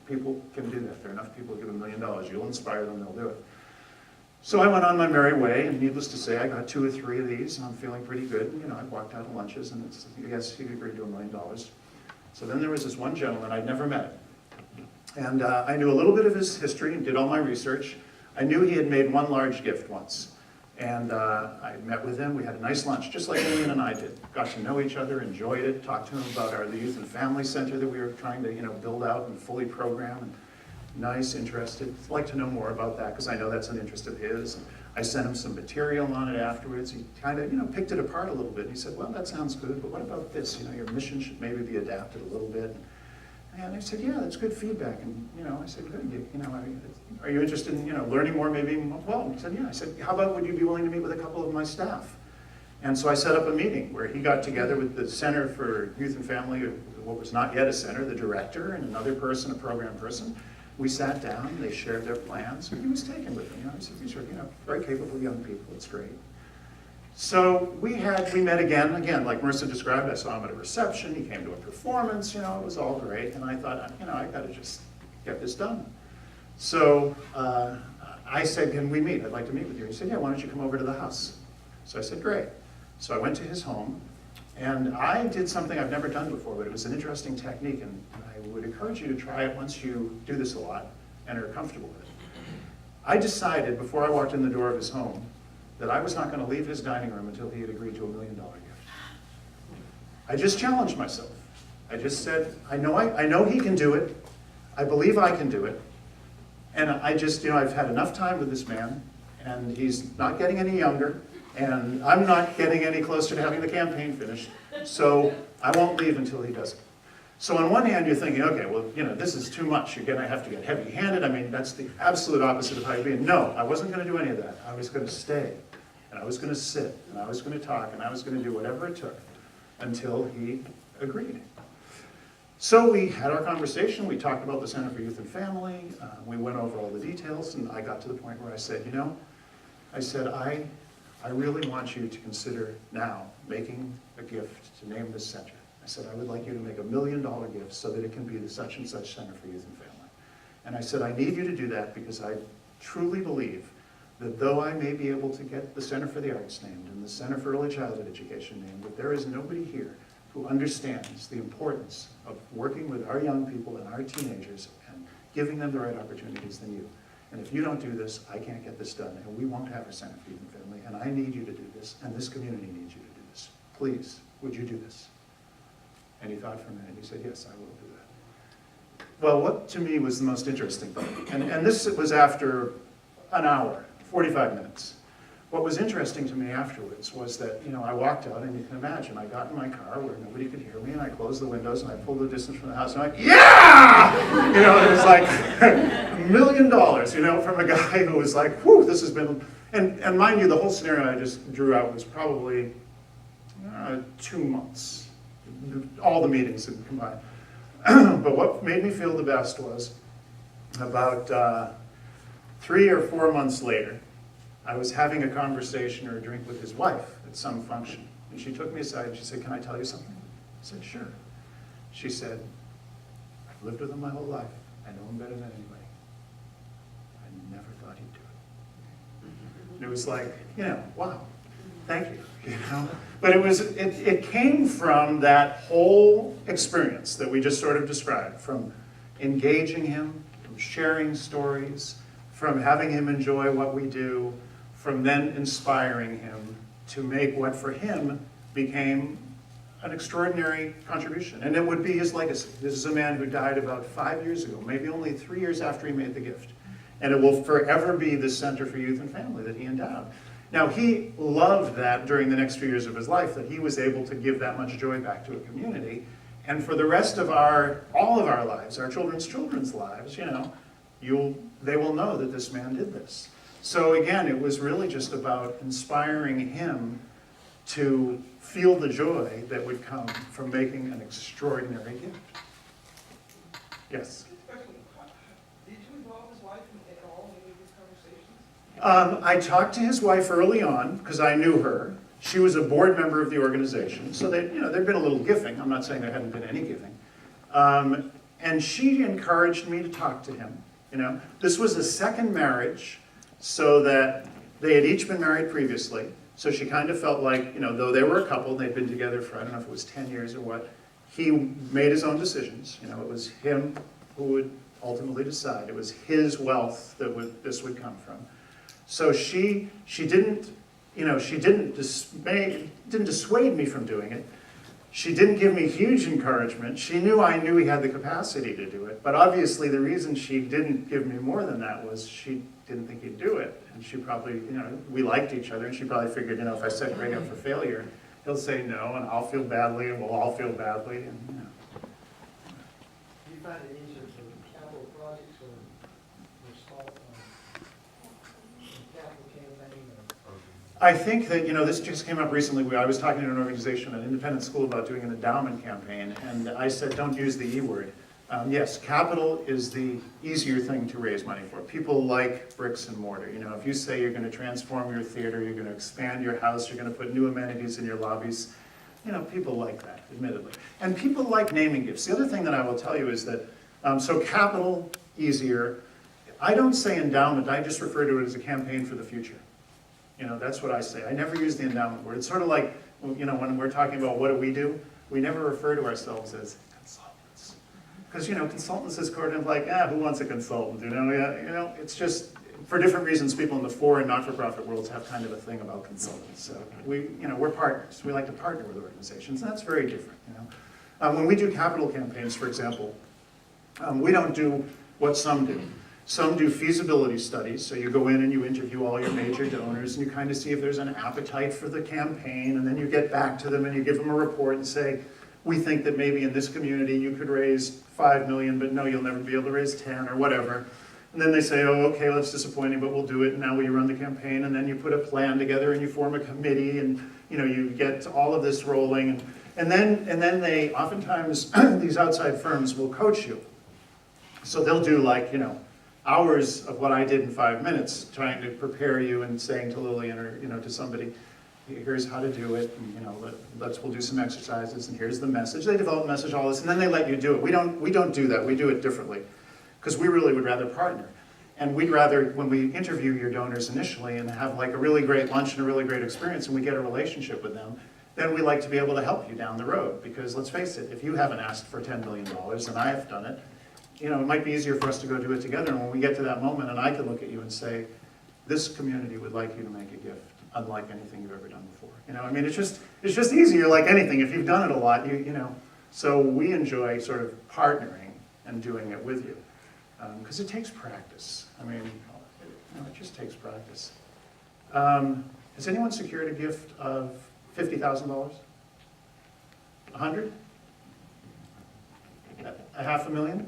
S1: people can do that. There are enough people who give $1 million. You'll inspire them, they'll do it. So I went on my merry way, and needless to say, I got 2 or 3 of these, and I'm feeling pretty good. I walked out of lunches, and I guess he agreed to $1 million. So then there was this one gentleman I'd never met. And I knew a little bit of his history and did all my research. I knew he had made one large gift once. And I met with him. We had a nice lunch, just like Lillian and I did. Got to know each other, enjoyed it, talked to him about the youth and family center that we were trying to build out and fully program. And nice, interested. I'd like to know more about that because I know that's an interest of his. And I sent him some material on it afterwards. He kind of, picked it apart a little bit. He said, well, that sounds good, but what about this? Your mission should maybe be adapted a little bit. And I said, yeah, that's good feedback. And, I said, good, are you interested in, learning more maybe? Well, he said, yeah. I said, how about would you be willing to meet with a couple of my staff? And so I set up a meeting where he got together with the Center for Youth and Family, what was not yet a center, the director, and another person, a program person. We sat down, they shared their plans, and he was taken with them. I said, these are, very capable young people, it's great. So we met again, like Marissa described. I saw him at a reception, he came to a performance, it was all great, and I thought, I gotta just get this done. So I said, can we meet? I'd like to meet with you. He said, yeah, why don't you come over to the house? So I said, great. So I went to his home, and I did something I've never done before, but it was an interesting technique, and I would encourage you to try it once you do this a lot and are comfortable with it. I decided before I walked in the door of his home that I was not going to leave his dining room until he had agreed to $1 million gift. I just challenged myself. I just said, I know he can do it. I believe I can do it. And I just, I've had enough time with this man, and he's not getting any younger, and I'm not getting any closer to having the campaign finished, so I won't leave until he does it. So on one hand, you're thinking, okay, well, this is too much. You're going to have to get heavy-handed. I mean, that's the absolute opposite of how you're being. No, I wasn't going to do any of that. I was going to stay, and I was going to sit, and I was going to talk, and I was going to do whatever it took until he agreed. So we had our conversation. We talked about the Center for Youth and Family. We went over all the details, and I got to the point where I said, I really want you to consider now making a gift to name this center. I said, I would like you to make $1 million gift so that it can be the such and such Center for Youth and Family. And I said, I need you to do that because I truly believe that though I may be able to get the Center for the Arts named and the Center for Early Childhood Education named, that there is nobody here who understands the importance of working with our young people and our teenagers and giving them the right opportunities than you. And if you don't do this, I can't get this done, and we won't have a Center for Youth and Family, and I need you to do this, and this community needs you to do this. Please, would you do this? And he thought for a minute, he said, yes, I will do that. Well, what to me was the most interesting thing, and this was after an hour, 45 minutes. What was interesting to me afterwards was that, I walked out, and you can imagine, I got in my car where nobody could hear me, and I closed the windows, and I pulled the distance from the house, and I went, yeah! It was like $1 million, from a guy who was like, whew, this has been, and mind you, the whole scenario I just drew out was probably 2 months, all the meetings had combined. But what made me feel the best was about 3 or 4 months later, I was having a conversation or a drink with his wife at some function. And she took me aside and she said, can I tell you something? I said, sure. She said, I've lived with him my whole life. I know him better than anybody. I never thought he'd do it. And it was like, wow, thank you, But it came from that whole experience that we just sort of described, from engaging him, from sharing stories, from having him enjoy what we do, from then inspiring him to make what for him became an extraordinary contribution. And it would be his legacy. This is a man who died about 5 years ago, maybe only 3 years after he made the gift. And it will forever be the Center for Youth and Family that he endowed. Now, he loved that during the next few years of his life, that he was able to give that much joy back to a community. And for the rest of all of our lives, our children's lives, they will know that this man did this. So again, it was really just about inspiring him to feel the joy that would come from making an extraordinary gift. Yes?
S3: Did you involve his wife at all in any of these conversations?
S1: I talked to his wife early on because I knew her. She was a board member of the organization, so there'd been a little giving. I'm not saying there hadn't been any giving. And she encouraged me to talk to him. This was a second marriage, so that they had each been married previously. So she kind of felt like, though they were a couple, they'd been together for, I don't know if it was 10 years or what, he made his own decisions. It was him who would ultimately decide. It was his wealth that this would come from. So she didn't dissuade me from doing it. She didn't give me huge encouragement. She knew I knew he had the capacity to do it. But obviously the reason she didn't give me more than that was she didn't think he'd do it. And she probably, we liked each other, and she probably figured, if I set Greg up for failure, he'll say no, and I'll feel badly, and we'll all feel badly, and
S4: Do you find it easier for capital projects or small capital campaign?
S1: I think that, this just came up recently. I was talking to an organization, an independent school, about doing an endowment campaign, and I said, don't use the E word. Yes, capital is the easier thing to raise money for. People like bricks and mortar. If you say you're going to transform your theater, you're going to expand your house, you're going to put new amenities in your lobbies, people like that, admittedly. And people like naming gifts. The other thing that I will tell you is that, so capital, easier. I don't say endowment, I just refer to it as a campaign for the future. That's what I say. I never use the endowment word. It's sort of like, when we're talking about what do, we never refer to ourselves as consultants. Because, consultants is kind of like, who wants a consultant? It's just, for different reasons, people in the for and not-for-profit worlds have kind of a thing about consultants. So we're partners. We like to partner with organizations, and that's very different. When we do capital campaigns, for example, we don't do what some do. Some do feasibility studies, so you go in and you interview all your major donors and you kind of see if there's an appetite for the campaign, and then you get back to them and you give them a report and say, we think that maybe in this community you could raise 5 million, but no, you'll never be able to raise 10 or whatever. And then they say, oh, okay, well, that's disappointing, but we'll do it, and now we run the campaign, and then you put a plan together and you form a committee, and you get all of this rolling, and then they, oftentimes, these outside firms will coach you. So they'll do hours of what I did in 5 minutes, trying to prepare you and saying to Lillian or to somebody, here's how to do it, and we'll do some exercises, and here's the message. They develop a message, all this, and then they let you do it. We don't do that. We do it differently, because we really would rather partner. And we'd rather, when we interview your donors initially and have a really great lunch and a really great experience, and we get a relationship with them, then we like to be able to help you down the road. Because let's face it, if you haven't asked for $10 million and I have done it, it might be easier for us to go do it together. And when we get to that moment, and I can look at you and say, this community would like you to make a gift, unlike anything you've ever done before. It's just easier, like anything. If you've done it a lot, So we enjoy sort of partnering and doing it with you, because it takes practice. It just takes practice. Has anyone secured a gift of $50,000? 100? $500,000?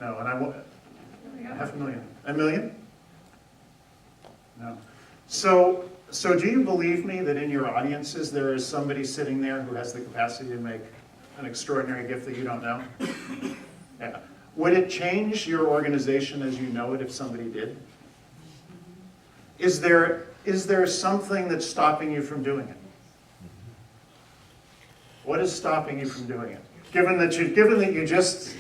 S1: No, and I won't. $500,000. $1 million? No. So do you believe me that in your audiences there is somebody sitting there who has the capacity to make an extraordinary gift that you don't know? Yeah. Would it change your organization as you know it if somebody did? Is there something that's stopping you from doing it? What is stopping you from doing it? Given that you just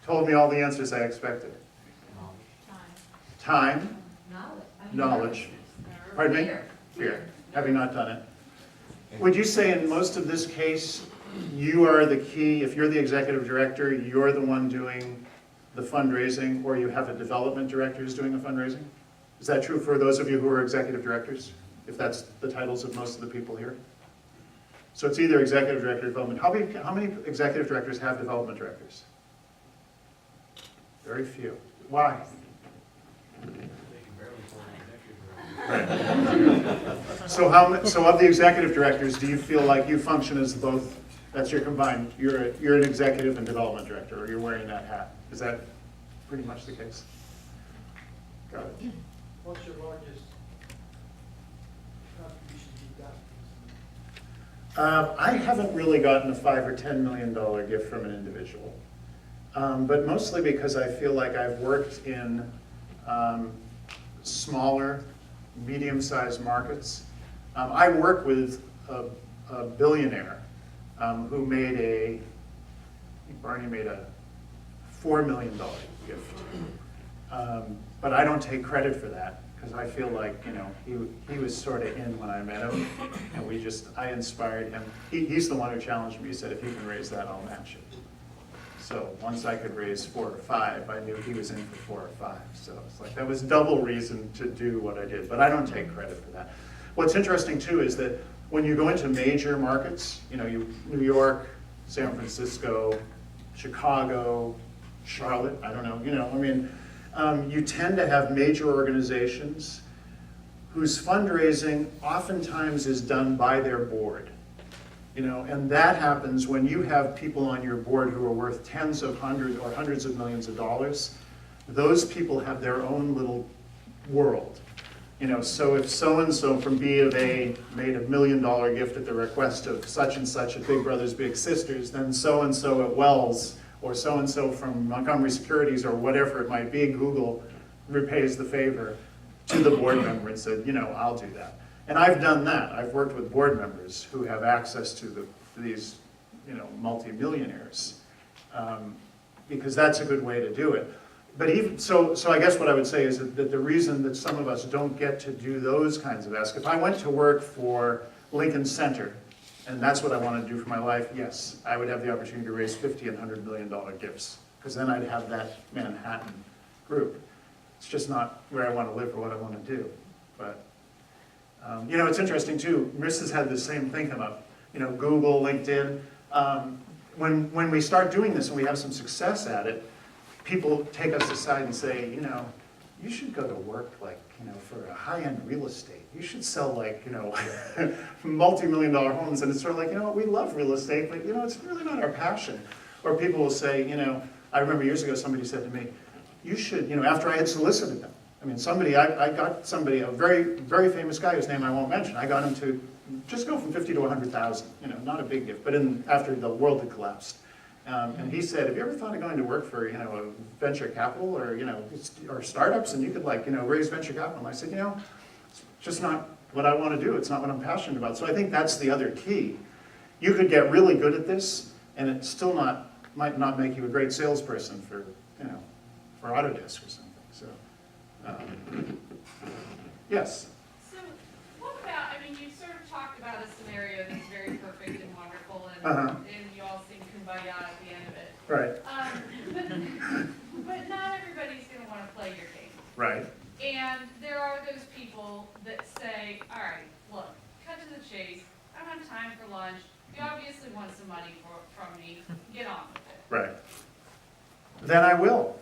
S1: told me all the answers I expected. Time, knowledge, pardon me? Fear, having not done it. Would you say in most of this case, you are the key, if you're the executive director, you're the one doing the fundraising, or you have a development director who's doing the fundraising? Is that true for those of you who are executive directors, if that's the titles of most of the people here? So it's either executive director or development. How many executive directors have development directors? Very few. Why? So of the executive directors, do you feel like you function as both? That's your combined. You're an executive and development director, or you're wearing that hat. Is that pretty much the case? Got it.
S4: What's your largest contribution you've got?
S1: I haven't really gotten a $5 or $10 million gift from an individual, but mostly because I feel like I've worked in smaller, medium-sized markets. I work with a billionaire who made Barney made a $4 million gift, but I don't take credit for that because I feel like he was sort of in when I met him, and I inspired him. He's the one who challenged me. He said, "If you can raise that, I'll match it." So once I could raise 4 or 5, I knew he was in for 4 or 5. So it's like that was double reason to do what I did, but I don't take credit for that. What's interesting too is that when you go into major markets, New York, San Francisco, Chicago, Charlotte, I don't know, you tend to have major organizations whose fundraising oftentimes is done by their board. And that happens when you have people on your board who are worth tens of hundreds or hundreds of millions of dollars. Those people have their own little world. So if so-and-so from B of A made $1 million gift at the request of such and such at Big Brothers Big Sisters, then so-and-so at Wells or so-and-so from Montgomery Securities or whatever it might be, Google repays the favor to the board member and said, I'll do that. And I've done that. I've worked with board members who have access to these, multimillionaires, because that's a good way to do it. But even so I guess what I would say is that the reason that some of us don't get to do those kinds of asks, if I went to work for Lincoln Center, and that's what I want to do for my life, yes, I would have the opportunity to raise $50 and $100 million gifts, because then I'd have that Manhattan group. It's just not where I want to live or what I want to do. But it's interesting too. Marissa's had the same thing come up. Google, LinkedIn. When we start doing this and we have some success at it, people take us aside and say, you should go to work for a high-end real estate. You should sell multi-million-dollar homes. And it's sort of like, we love real estate, but it's really not our passion. Or people will say, I remember years ago somebody said to me, you should, after I had solicited them. I got somebody, a very, very famous guy whose name I won't mention, I got him to just go from 50 to 100,000, not a big gift, but after the world had collapsed. And he said, have you ever thought of going to work for, a venture capital or startups, and you could raise venture capital? And I said, it's just not what I want to do. It's not what I'm passionate about. So I think that's the other key. You could get really good at this, and it still might not make you a great salesperson for Autodesk or something. So, yes.
S6: So what about, you sort of talked about a scenario that's very perfect and wonderful, and you all seem kumbaya at the end of it.
S1: Right.
S6: But not everybody's going to want to play your game.
S1: Right.
S6: And there are those people that say, all right, look, cut to the chase. I don't have time for lunch. You obviously want some money from me. Get on with it.
S1: Right. Then I will.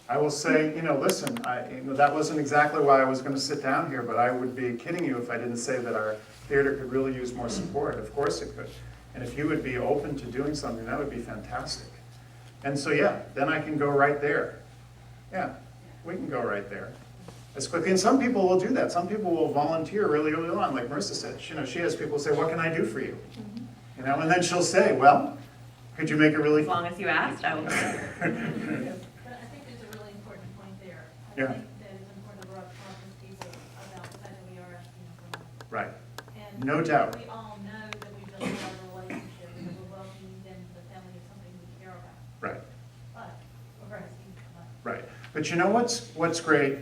S1: I will say, listen, that wasn't exactly why I was going to sit down here, but I would be kidding you if I didn't say that our theater could really use more support. Of course it could. And if you would be open to doing something, that would be fantastic. And so, then I can go right there. Yeah, we can go right there as quickly. And some people will do that. Some people will volunteer really early on, like Marissa said. She has people say, what can I do for you? And then she'll say, well, could you make it really...
S2: As long as you asked, I will.
S7: But I think there's a really important point there. I think that it's important to talk with people about the fact that we are asking for money.
S1: Right.
S7: And
S1: No doubt.
S7: we all know that we've built a lot of relationship because we're welcoming them to the family of
S1: But you know what's great?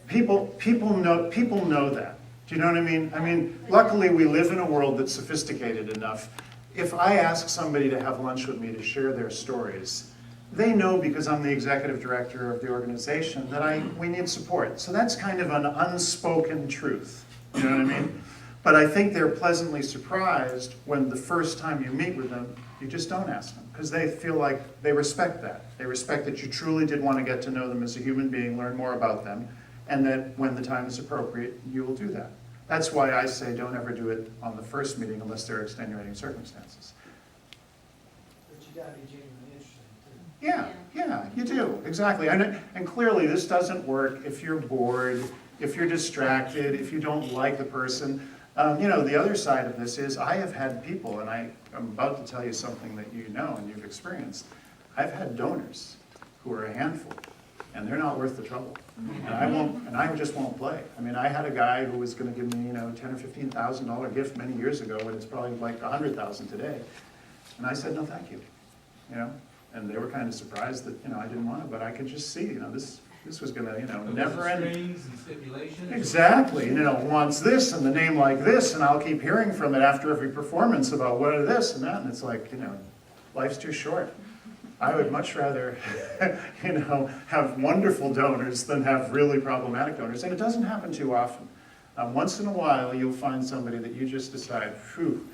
S1: People know that. Do you know what I mean? I mean, luckily we live in a world that's sophisticated enough. If I ask somebody to have lunch with me to share their stories, they know because I'm the executive director of the organization that we need support. So that's kind of an unspoken truth. You know what I mean? But I think they're pleasantly surprised when the first time you meet with them, you just don't ask them, because they feel like they respect that. They respect that you truly did want to get to know them as a human being, learn more about them, and that when the time is appropriate, you will do that. That's why I say don't ever do it on the first meeting unless there are extenuating circumstances.
S4: But you gotta be genuinely interested too.
S1: Yeah, you do, exactly. And clearly this doesn't work if you're bored, if you're distracted, if you don't like the person. You know, the other side of this is I have had people, and I'm about to tell you something that you know and you've experienced. I've had donors who are a handful, and they're not worth the trouble. And I just won't play. I mean, I had a guy who was going to give me, you know, $10,000 or $15,000 gift many years ago, and it's probably like $100,000 today. And I said, no, thank you. You know, and they were kind of surprised that, you know, I didn't want it, but I could just see, you know, this was going to, you know, never end.
S3: Strings and stipulations.
S1: Exactly, you know, wants this and the name like this, and I'll keep hearing from it after every performance about what are this and that, and it's like, you know, life's too short. I would much rather, you know, have wonderful donors than have really problematic donors, and it doesn't happen too often. Once in a while, you'll find somebody that you just decide, phew,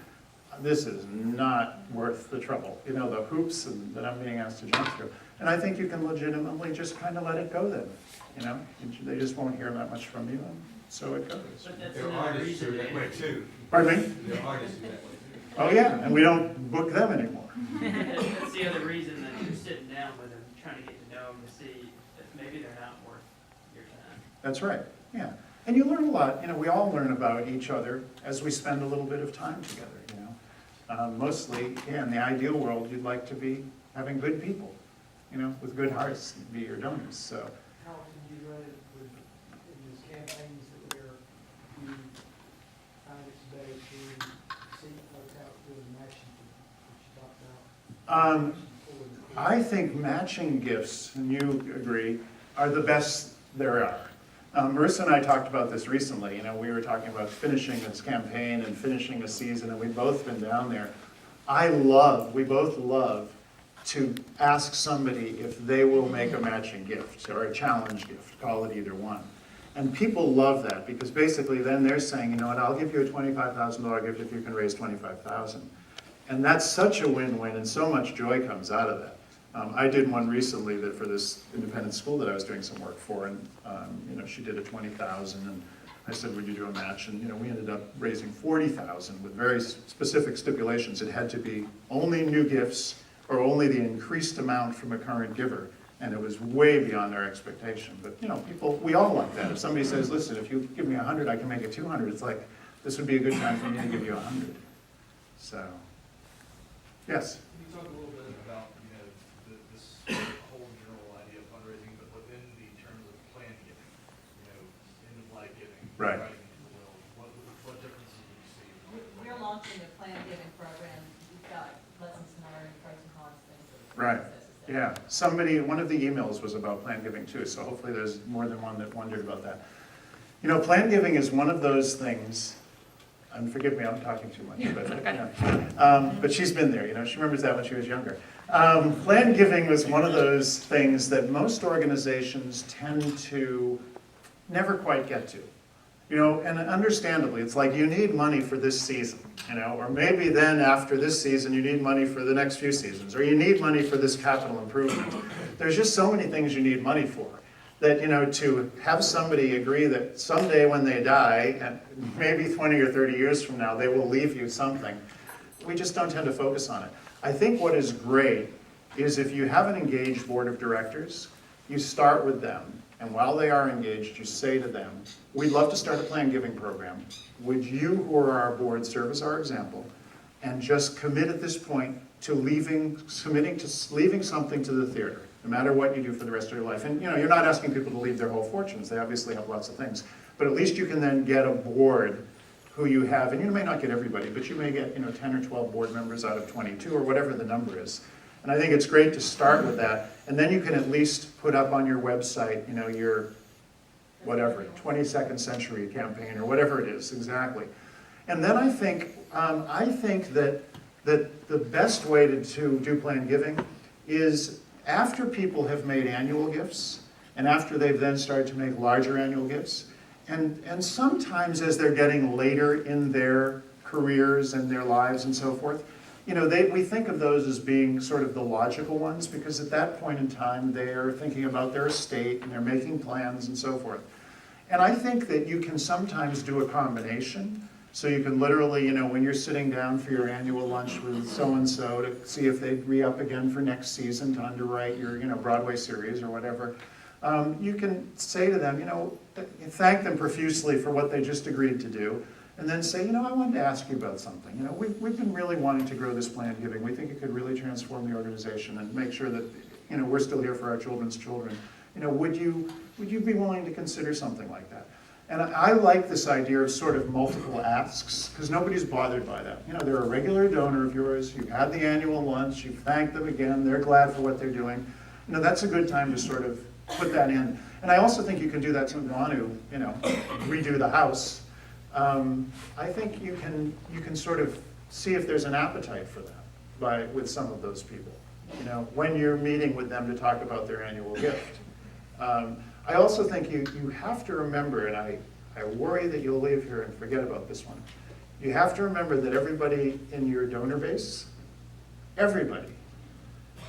S1: this is not worth the trouble. You know, the hoops that I'm being asked to jump through. And I think you can legitimately just kind of let it go then. You know, they just won't hear that much from you, and so it goes.
S7: But that's
S3: There are
S7: another
S3: artists who are
S7: reason
S3: that way too.
S1: Pardon me?
S3: There are artists who are that way too.
S1: Oh yeah, and we don't book them anymore.
S8: That's the other reason that you're sitting down with them, trying to get to know them, to see if maybe they're not worth your time.
S1: That's right, yeah. And you learn a lot, you know, we all learn about each other as we spend a little bit of time together, you know. Mostly, yeah, in the ideal world, you'd like to be having good people, you know, with good hearts, be your donors, so.
S4: How often do you run it with, in these campaigns that where you find it's better to seek folks out doing matching that you talked about?
S1: I think matching gifts, and you agree, are the best there are. Marissa and I talked about this recently. You know, we were talking about finishing this campaign and finishing a season, and we've both been down there. We both love to ask somebody if they will make a matching gift or a challenge gift, call it either one. And people love that because basically then they're saying, you know what, I'll give you a $25,000 gift if you can raise $25,000. And that's such a win-win, and so much joy comes out of that. I did one recently that for this independent school that I was doing some work for, and you know, she did a $20,000, and I said, would you do a match? And you know, we ended up raising $40,000 with very specific stipulations. It had to be only new gifts or only the increased amount from a current giver, and it was way beyond our expectation. But you know, we all want that. If somebody says, listen, if you give me 100, I can make it 200. It's like, this would be a good time for me to give you 100. So, yes.
S9: Can you talk a little bit about, you know, this whole general idea of fundraising, but within the terms of plan giving, you know, end-of-life giving,
S1: Right.
S9: writing into the will, what differences do you see?
S7: We're launching a plan giving program. We've got lessons learned, pros and cons, things.
S1: Right. Yeah, one of the emails was about plan giving too, so hopefully there's more than one that wondered about that. You know, plan giving is one of those things, and forgive me, I'm talking too much, but she's been there, you know, she remembers that when she was younger. Plan giving was one of those things that most organizations tend to never quite get to. You know, and understandably, it's like you need money for this season, you know, or maybe then after this season you need money for the next few seasons, or you need money for this capital improvement. There's just so many things you need money for that, you know, to have somebody agree that someday when they die, and maybe 20 or 30 years from now, they will leave you something, we just don't tend to focus on it. I think what is great is if you have an engaged board of directors, you start with them. And while they are engaged, you say to them, we'd love to start a plan giving program. Would you, who are our board, serve as our example and just commit at this point to leaving something to the theater, no matter what you do for the rest of your life. And you know, you're not asking people to leave their whole fortunes. They obviously have lots of things. But at least you can then get a board who you have, and you may not get everybody, but you may get, you know, 10 or 12 board members out of 22 or whatever the number is. And I think it's great to start with that. And then you can at least put up on your website, you know, your whatever, 22nd century campaign or whatever it is, exactly. And then I think that the best way to do planned giving is after people have made annual gifts and after they've then started to make larger annual gifts, and sometimes as they're getting later in their careers and their lives and so forth, you know, we think of those as being sort of the logical ones because at that point in time they are thinking about their estate and they're making plans and so forth. And I think that you can sometimes do a combination. So you can literally, you know, when you're sitting down for your annual lunch with so-and-so to see if they'd re-up again for next season to underwrite your, you know, Broadway series or whatever, you can say to them, you know, thank them profusely for what they just agreed to do, and then say, you know, I wanted to ask you about something. You know, we've been really wanting to grow this planned giving. We think it could really transform the organization and make sure that, you know, we're still here for our children's children. You know, would you be willing to consider something like that? And I like this idea of sort of multiple asks, because nobody's bothered by that. You know, they're a regular donor of yours, you've had the annual lunch, you've thanked them again, they're glad for what they're doing. You know, that's a good time to sort of put that in. And I also think you can do that to want to, you know, redo the house. I think you can sort of see if there's an appetite for that with some of those people, you know, when you're meeting with them to talk about their annual gift. I also think you have to remember, and I worry that you'll leave here and forget about this one, you have to remember that everybody in your donor base, everybody,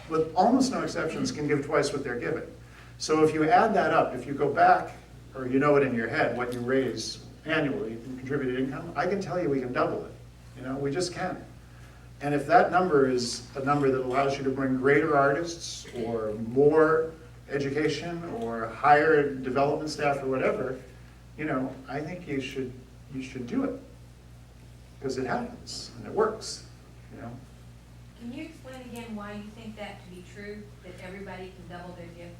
S1: with almost no exceptions, can give twice what they're giving. So if you add that up, if you go back, or you know it in your head, what you raise annually in contributed income, I can tell you we can double it. You know, we just can. And if that number is a number that allows you to bring greater artists or more education or higher development staff or whatever, you know, I think you should do it because it happens and it works, you know.
S10: Can you explain again why you think that to be true, that everybody can double their gift?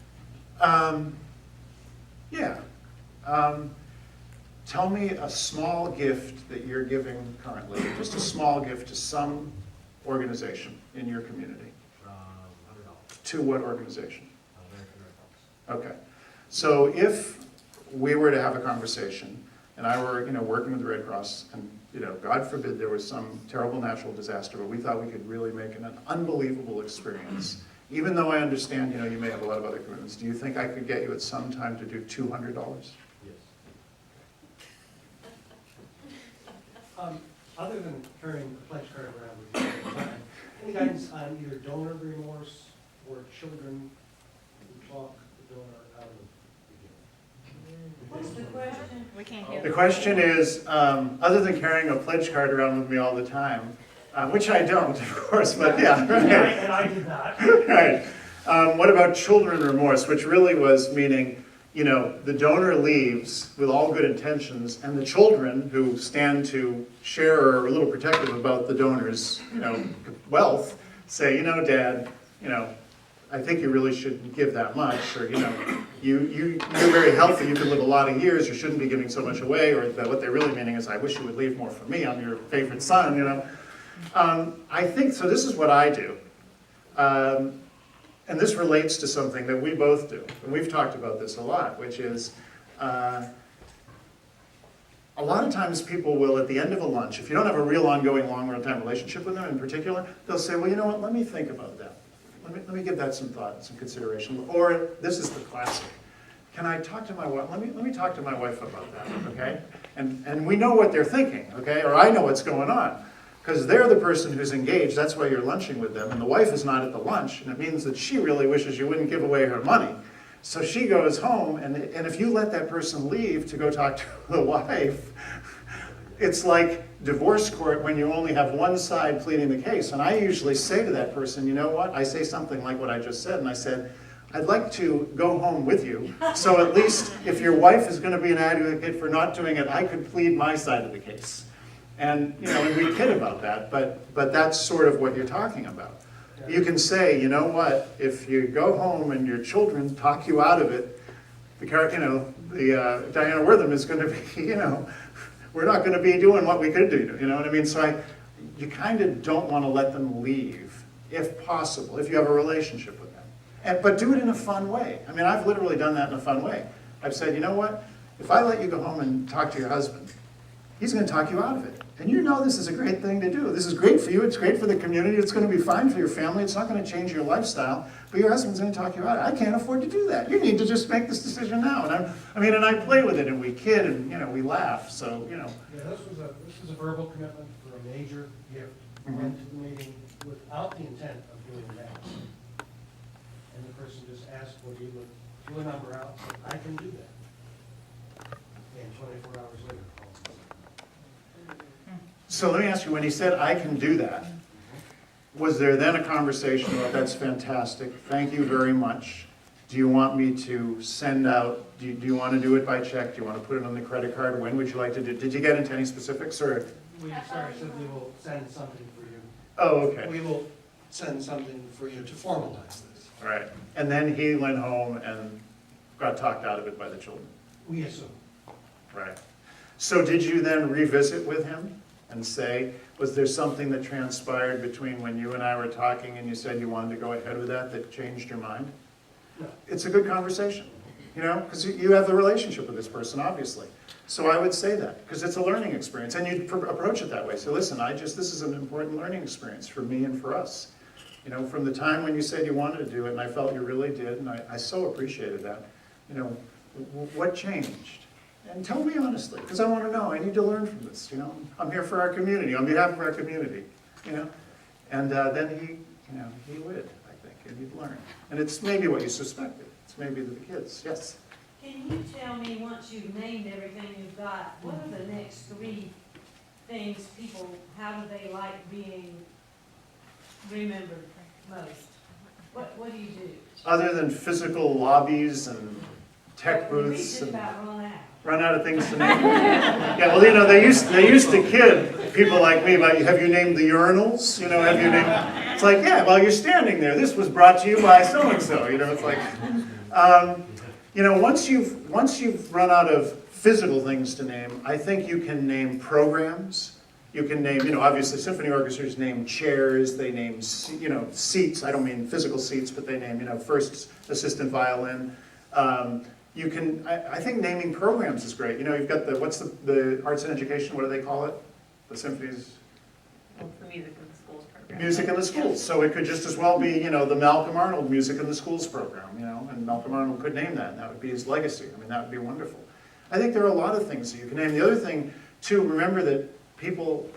S1: Tell me a small gift that you're giving currently, just a small gift to some organization in your community.
S9: $100.
S1: To what organization?
S9: American Red Cross.
S1: Okay. So if we were to have a conversation and I were, you know, working with the Red Cross and, you know, God forbid there was some terrible natural disaster, but we thought we could really make an unbelievable experience. Even though I understand, you know, you may have a lot of other commitments, do you think I could get you at some time to do $200?
S9: Yes.
S4: Other than carrying a pledge card around with you all the time, any guidance on either donor remorse or children who talk the donor out of
S10: What's the question?
S2: We can't hear.
S1: The question is, other than carrying a pledge card around with me all the time, which I don't, of course, but yeah.
S4: And I did not.
S1: Right. What about children remorse, which really was meaning, you know, the donor leaves with all good intentions, and the children who stand to share or are a little protective about the donor's, you know, wealth, say, you know, Dad, you know, I think you really shouldn't give that much, or, you know, you're very healthy, you could live a lot of years, you shouldn't be giving so much away, or that what they're really meaning is, I wish you would leave more for me, I'm your favorite son, you know. I think, so this is what I do. And this relates to something that we both do, and we've talked about this a lot, which is a lot of times people will, at the end of a lunch, if you don't have a real ongoing long-time relationship with them in particular, they'll say, well, you know what, let me think about that. Let me give that some thought and some consideration. Or, this is the classic, can I talk to my wife, let me talk to my wife about that, okay? And we know what they're thinking, okay, or I know what's going on. Because they're the person who's engaged, that's why you're lunching with them, and the wife is not at the lunch, and it means that she really wishes you wouldn't give away her money. So she goes home, and if you let that person leave to go talk to the wife, it's like divorce court when you only have one side pleading the case. And I usually say to that person, you know what, I say something like what I just said, and I said, I'd like to go home with you, so at least if your wife is going to be an advocate for not doing it, I could plead my side of the case. And, you know, and we kid about that, but that's sort of what you're talking about. You can say, you know what, if you go home and your children talk you out of it, the Diana Wortham is going to be, you know, we're not going to be doing what we could do, you know what I mean? So you kind of don't want to let them leave if possible, if you have a relationship with them. But do it in a fun way. I mean, I've literally done that in a fun way. I've said, you know what? If I let you go home and talk to your husband, he's going to talk you out of it. And you know this is a great thing to do. This is great for you. It's great for the community. It's going to be fine for your family. It's not going to change your lifestyle. But your husband's going to talk you out of it. I can't afford to do that. You need to just make this decision now. And and I play with it, and we kid, and we laugh. So,
S4: Yeah, this was a verbal commitment for a major gift. We went to the meeting without the intent of doing that. And the person just asked, well, do you look, threw a number out, said, I can do that. And 24 hours later, called me.
S1: So let me ask you, when he said, I can do that, was there then a conversation about, that's fantastic, thank you very much. Do you want me to send out, do you want to do it by check? Do you want to put it on the credit card? When would you like to do it? Did you get into any specifics, or?
S4: We said we will send something for you.
S1: Oh, okay.
S4: We will send something for you to formalize this.
S1: All right. And then he went home and got talked out of it by the children.
S4: We assume.
S1: Right. So did you then revisit with him and say, was there something that transpired between when you and I were talking and you said you wanted to go ahead with that changed your mind?
S4: No.
S1: It's a good conversation, because you have the relationship with this person, obviously. So I would say that, because it's a learning experience, and you approach it that way. So listen, this is an important learning experience for me and for us. From the time when you said you wanted to do it, and I felt you really did, and I so appreciated that, what changed? And tell me honestly, because I want to know. I need to learn from this. I'm here for our community, on behalf of our community. And then he would, I think, and he'd learn. And it's maybe what you suspected. It's maybe the kids. Yes.
S10: Can you tell me, once you've named everything you've got, what are the next 3 things how do they like being remembered most? What do you do?
S1: Other than physical lobbies and tech
S10: We
S1: booths
S10: just
S1: and
S10: about
S1: run out of things to name. Yeah, well, they used to kid people like me about, have you named the urinals? Have you named? It's like, yeah, while you're standing there, this was brought to you by so and so. It's like, once you've run out of physical things to name, I think you can name programs. You can name, obviously symphony orchestras name chairs, they name, seats. I don't mean physical seats, but they name, first assistant violin. I think naming programs is great. You've got the arts and education, what do they call it? The symphonies?
S2: Well, the Music in the Schools program.
S1: Music in the schools. So it could just as well be, the Malcolm Arnold Music in the Schools program, and Malcolm Arnold could name that, and that would be his legacy. That would be wonderful. I think there are a lot of things that you can name. The other thing, too, remember that people,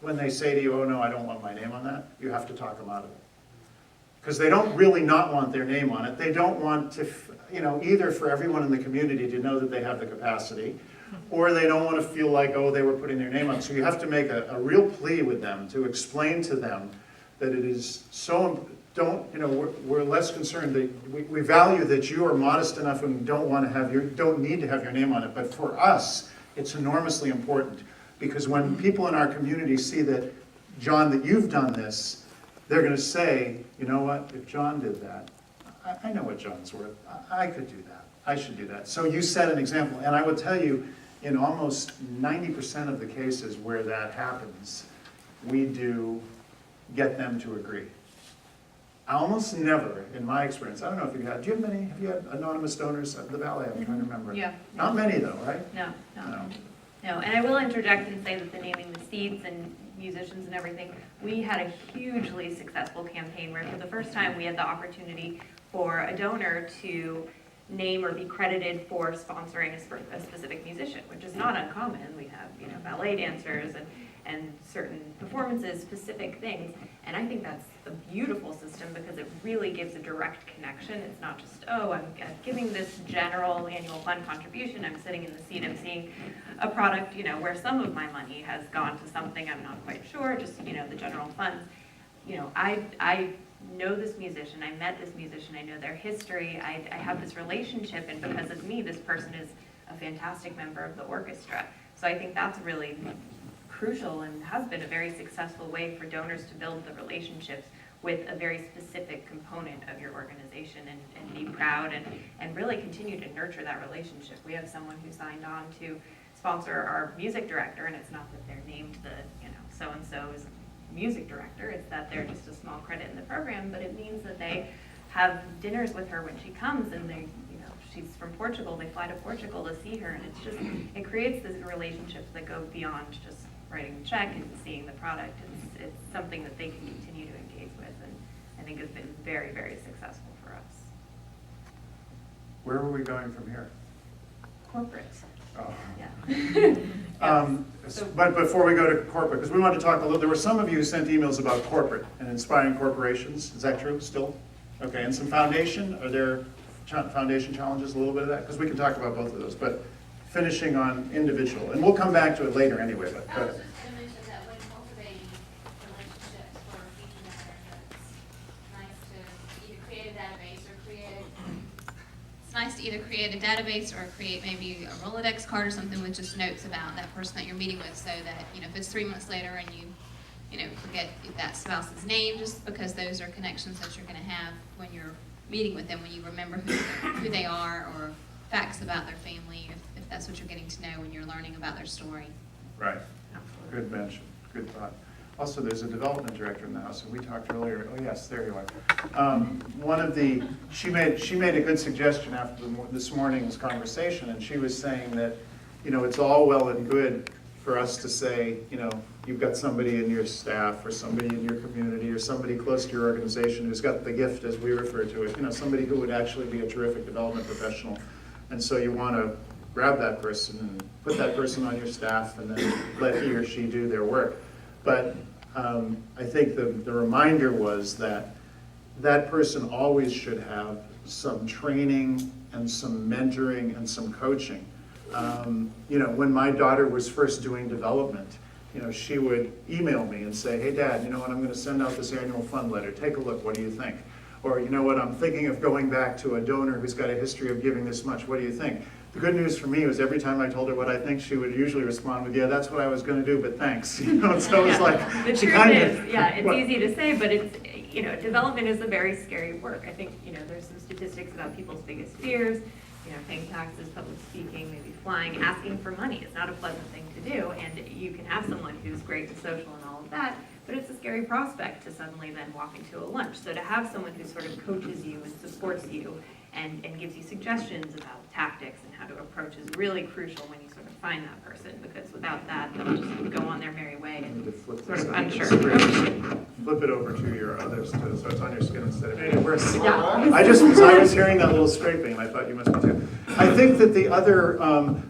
S1: when they say to you, oh no, I don't want my name on that, you have to talk them out of it. Because they don't really not want their name on it. They don't want to, either for everyone in the community to know that they have the capacity, or they don't want to feel like, oh, they were putting their name on it. So you have to make a real plea with them to explain to them that it is so, we're less concerned that we value that you are modest enough and don't need to have your name on it. But for us, it's enormously important, because when people in our community see that, John, that you've done this, they're going to say, you know what, if John did that, I know what John's worth. I could do that. I should do that. So you set an example. And I will tell you, in almost 90% of the cases where that happens, we do get them to agree. Almost never, in my experience, I don't know if have you had anonymous donors at the Valley? I'm trying to remember.
S2: Yeah.
S1: Not many though, right?
S2: No. And I will interject and say that the naming the seats and musicians and everything, we had a hugely successful campaign where for the first time we had the opportunity for a donor to name or be credited for sponsoring a specific musician, which is not uncommon. We have ballet dancers and certain performances, specific things. And I think that's a beautiful system because it really gives a direct connection. It's not just, oh, I'm giving this general annual fund contribution. I'm sitting in the seat, I'm seeing a product, where some of my money has gone to something I'm not quite sure, just, the general funds. I know this musician, I met this musician, I know their history, I have this relationship, and because of me, this person is a fantastic member of the orchestra. So I think that's really crucial and has been a very successful way for donors to build the relationships with a very specific component of your organization and be proud and really continue to nurture that relationship. We have someone who signed on to sponsor our music director, and it's not that they're named the, so-and-so's music director. It's that they're just a small credit in the program, but it means that they have dinners with her when she comes, and they, she's from Portugal, they fly to Portugal to see her, and it's just, it creates this relationships that go beyond just writing a check and seeing the product. It's something that they can continue to engage with, and I think has been very, very successful for us.
S1: Where are we going from here?
S2: Corporate.
S1: Oh.
S2: Yeah.
S1: But before we go to corporate, because we wanted to talk a little, there were some of you who sent emails about corporate and inspiring corporations. Is that true still? Okay, and some foundation, are there foundation challenges, a little bit of that? Because we can talk about both of those, but finishing on individual, and we'll come back to it later anyway, but go
S7: I was
S1: ahead.
S7: just gonna mention that when cultivating relationships for a future matter, it's nice to either create a database or it's nice to either create a database or create maybe a Rolodex card or something with just notes about that person that you're meeting with, so that, if it's 3 months later and you forget that spouse's name, just because those are connections that you're gonna have when you're meeting with them, when you remember who they are, or facts about their family, if that's what you're getting to know when you're learning about their story.
S1: Right, good mention, good thought. Also, there's a development director in the house, and we talked earlier, oh yes, there you are. She made a good suggestion after this morning's conversation, and she was saying that, it's all well and good for us to say, you've got somebody in your staff or somebody in your community or somebody close to your organization who's got the gift, as we refer to it, somebody who would actually be a terrific development professional. And so you want to grab that person and put that person on your staff and then let he or she do their work. But I think the reminder was that that person always should have some training and some mentoring and some coaching. When my daughter was first doing development, she would email me and say, hey Dad, I'm going to send out this annual fund letter. Take a look, what do you think? Or, I'm thinking of going back to a donor who's got a history of giving this much, what do you think? The good news for me was every time I told her what I think, she would usually respond with, yeah, that's what I was going to do, but thanks. So it's like,
S2: the
S1: she
S2: truth
S1: kind
S2: is,
S1: of,
S2: it's easy to say, but it's, development is a very scary work. I think, there's some statistics about people's biggest fears, paying taxes, public speaking, maybe flying, asking for money. It's not a pleasant thing to do, and you can have someone who's great and social and all of that, but it's a scary prospect to suddenly then walk into a lunch. So to have someone who sort of coaches you and supports you and gives you suggestions about tactics and how to approach is really crucial when you sort of find that person, because without that, they'll just go on their merry way and sort of unsure.
S1: Flip it over to your others too, so it's on your skin instead of yours.
S2: Yeah.
S1: I was hearing that little scraping, and I thought you must be too. I think that the other,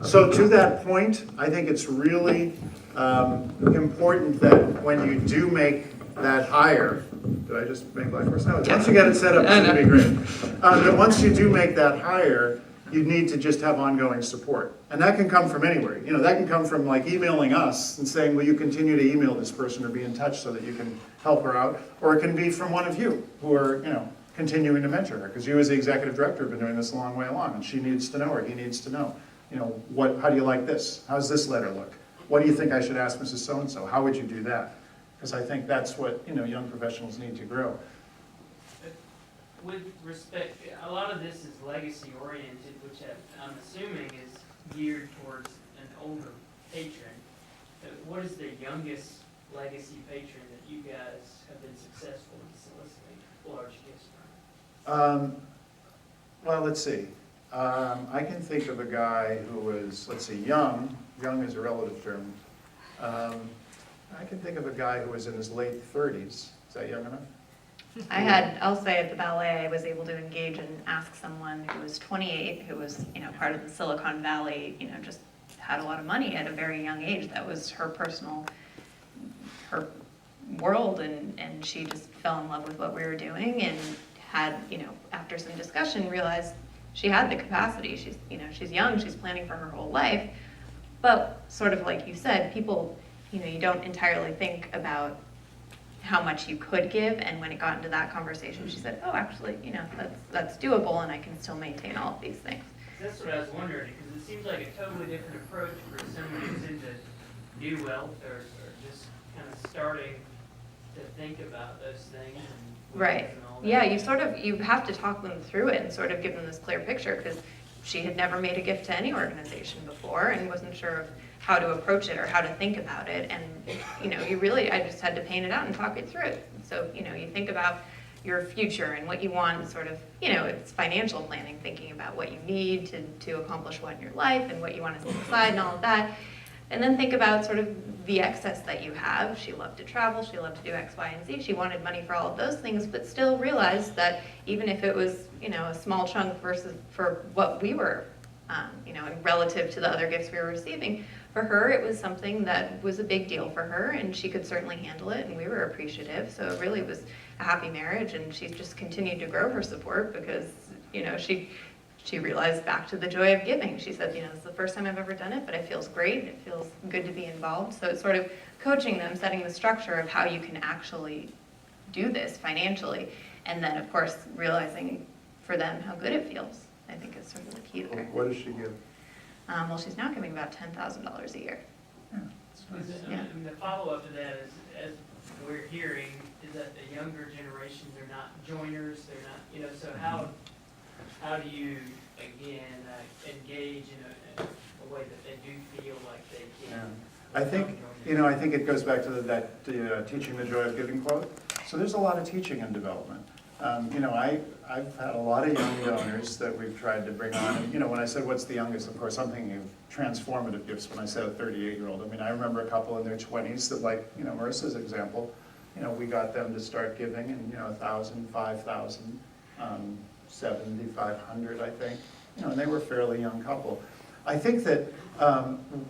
S1: so to that point, I think it's really important that when you do make that hire, did I just make life worse? No, once you get it set up, it's going to be great. But once you do make that hire, you need to just have ongoing support. And that can come from anywhere. That can come from like emailing us and saying, will you continue to email this person or be in touch so that you can help her out? Or it can be from one of you who are, continuing to mentor her, because you as the executive director have been doing this a long way along, and she needs to know, or he needs to know, how do you like this? How's this letter look? What do you think I should ask Mrs. So-and-so? How would you do that? Because I think that's what, young professionals need to grow.
S8: With respect, a lot of this is legacy oriented, which I'm assuming is geared towards an older patron. What is the youngest legacy patron that you guys have been successful in soliciting large gifts from?
S1: Well, let's see. I can think of a guy who was, let's see, young is a relative term. I can think of a guy who was in his late 30s. Is that young enough?
S2: I'll say at the ballet, I was able to engage and ask someone who was 28, who was, part of the Silicon Valley, just had a lot of money at a very young age. That was her world, and she just fell in love with what we were doing and had, after some discussion, realized she had the capacity. She's young, she's planning for her whole life, but sort of like you said, people, you don't entirely think about how much you could give, and when it got into that conversation, she said, oh, actually, that's doable, and I can still maintain all of these things.
S8: That's what I was wondering, because it seems like a totally different approach for someone who's into new wealth or just kind of starting to think about those things. And
S2: right.
S8: And all that.
S2: Yeah, you have to talk them through it and sort of give them this clear picture, because she had never made a gift to any organization before and wasn't sure of how to approach it or how to think about it. And, I just had to paint it out and talk it through. So, you think about your future and what you want, sort of, it's financial planning, thinking about what you need to accomplish what in your life and what you want to set aside and all of that. And then think about sort of the excess that you have. She loved to travel, she loved to do X, Y, and Z. She wanted money for all of those things, but still realized that even if it was, a small chunk versus for what we were, and relative to the other gifts we were receiving, for her it was something that was a big deal for her, and she could certainly handle it, and we were appreciative. So it really was a happy marriage, and she's just continued to grow her support because, she realized back to the joy of giving. She said, this is the first time I've ever done it, but it feels great. It feels good to be involved. So it's sort of coaching them, setting the structure of how you can actually do this financially. And then, of course, realizing for them how good it feels, I think is sort of the key there.
S1: What does she give?
S2: Well, she's now giving about $10,000 a year. Yeah.
S8: And the follow-up to that is, as we're hearing, is that the younger generation, they're not joiners, they're not, so how do you, again, engage in a way that they do feel like they can?
S1: I think it goes back to that teaching the joy of giving quote. So there's a lot of teaching and development. I've had a lot of young donors that we've tried to bring on. And, when I said what's the youngest, of course, I'm thinking of transformative gifts when I said a 38-year-old. I mean, I remember a couple in their 20s that, like, Marissa's example, we got them to start giving, and, 1,000, 5,000, 7,500, I think. And they were a fairly young couple. I think that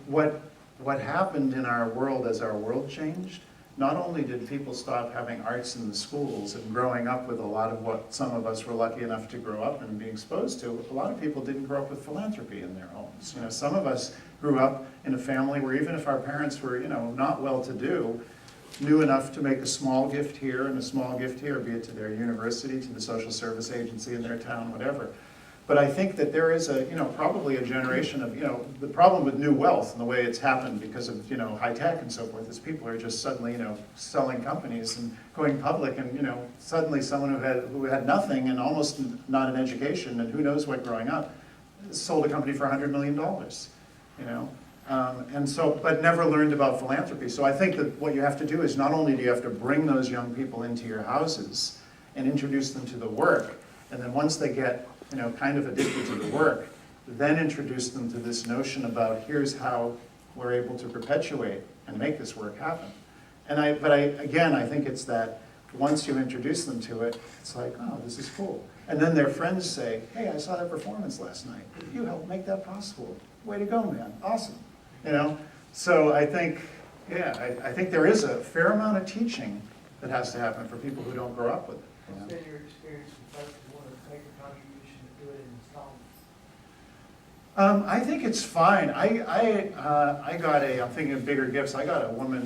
S1: what happened in our world as our world changed, not only did people stop having arts in the schools and growing up with a lot of what some of us were lucky enough to grow up and be exposed to, a lot of people didn't grow up with philanthropy in their homes. Some of us grew up in a family where even if our parents were, not well-to-do, knew enough to make a small gift here and a small gift here, be it to their university, to the social service agency in their town, whatever. But I think that there is probably a generation of, the problem with new wealth and the way it's happened because of, high tech and so forth is people are just suddenly, selling companies and going public and, suddenly someone who had nothing and almost not an education and who knows what growing up sold a company for $100 million, and so, but never learned about philanthropy. So I think that what you have to do is not only do you have to bring those young people into your houses and introduce them to the work, and then once they get kind of addicted to the work, then introduce them to this notion about here's how we're able to perpetuate and make this work happen. But I think it's that once you introduce them to it, it's like, oh, this is cool. And then their friends say, hey, I saw that performance last night. You helped make that possible. Way to go, man. Awesome. So I think, I think there is a fair amount of teaching that has to happen for people who don't grow up with it.
S4: What's been your experience with folks who want to make a contribution to do it in installments?
S1: I think it's fine. I got I'm thinking of bigger gifts. I got a woman,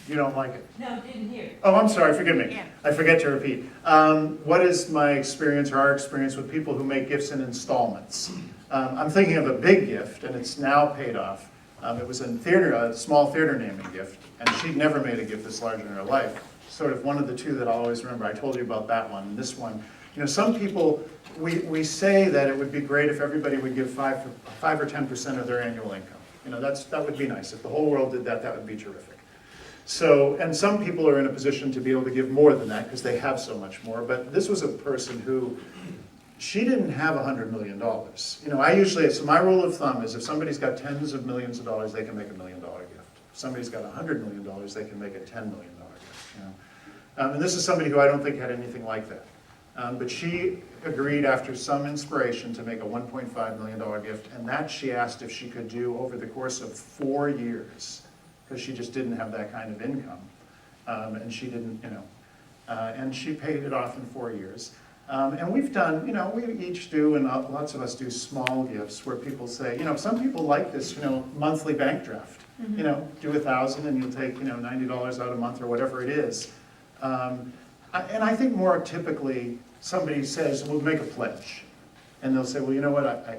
S1: you don't like it?
S10: No, didn't hear.
S1: Oh, I'm sorry, forgive me.
S2: Yeah.
S1: I forget to repeat. What is my experience or our experience with people who make gifts in installments? I'm thinking of a big gift, and it's now paid off. It was in theater, a small theater naming gift, and she'd never made a gift this large in her life. Sort of one of the two that I'll always remember. I told you about that one. And this one, some people, we say that it would be great if everybody would give 5 or 10% of their annual income. That would be nice. If the whole world did that, that would be terrific. So, and some people are in a position to be able to give more than that because they have so much more. But this was a person who, she didn't have $100 million. I usually, so my rule of thumb is if somebody's got tens of millions of dollars, they can make $1 million gift. If somebody's got $100 million, they can make a $10 million gift. And this is somebody who I don't think had anything like that. But she agreed after some inspiration to make a $1.5 million gift, and that she asked if she could do over the course of 4 years, because she just didn't have that kind of income. And she didn't, and she paid it off in 4 years. And we've done, we each do, and lots of us do small gifts where people say, some people like this, monthly bank draft. Do 1,000 and you'll take, $90 out a month or whatever it is. And I think more typically somebody says, we'll make a pledge. And they'll say, well, you know what, I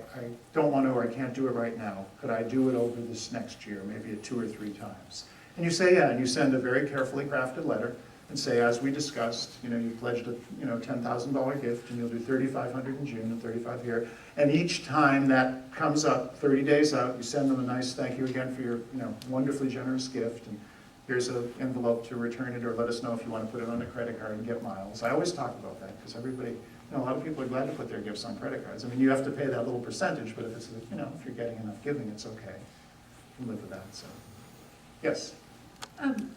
S1: don't want to or I can't do it right now. Could I do it over this next year, maybe 2 or 3 times? And you say, yeah, and you send a very carefully crafted letter and say, as we discussed, you pledged a $10,000 gift, and you'll do 3,500 in June and 35 here. And each time that comes up, 30 days out, you send them a nice thank you again for your wonderfully generous gift. And here's an envelope to return it, or let us know if you want to put it on a credit card and get miles. I always talk about that because everybody, a lot of people are glad to put their gifts on credit cards. I mean, you have to pay that little percentage, but if it's, if you're getting enough giving, it's okay. You can live with that. So, yes.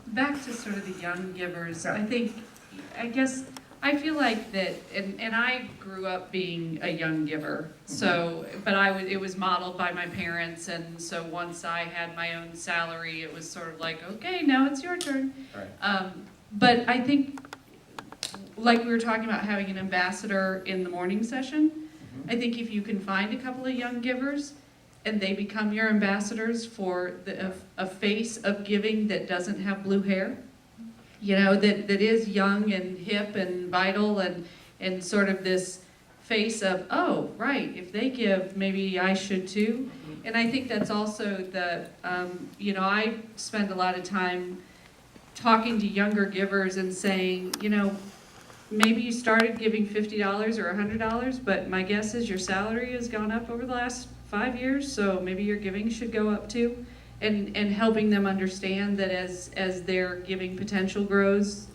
S11: Back to sort of the young givers,
S1: Yeah.
S11: I feel like that, and I grew up being a young giver, so, but it was modeled by my parents, and so once I had my own salary, it was sort of like, okay, now it's your turn.
S1: Right.
S11: But I think, like we were talking about having an ambassador in the morning session, I think if you can find a couple of young givers, and they become your ambassadors for a face of giving that doesn't have blue hair, that is young and hip and vital and sort of this face of, oh, right, if they give, maybe I should too. And I think that's also I spend a lot of time talking to younger givers and saying, maybe you started giving $50 or $100, but my guess is your salary has gone up over the last 5 years, so maybe your giving should go up too, and helping them understand that as their giving potential grows,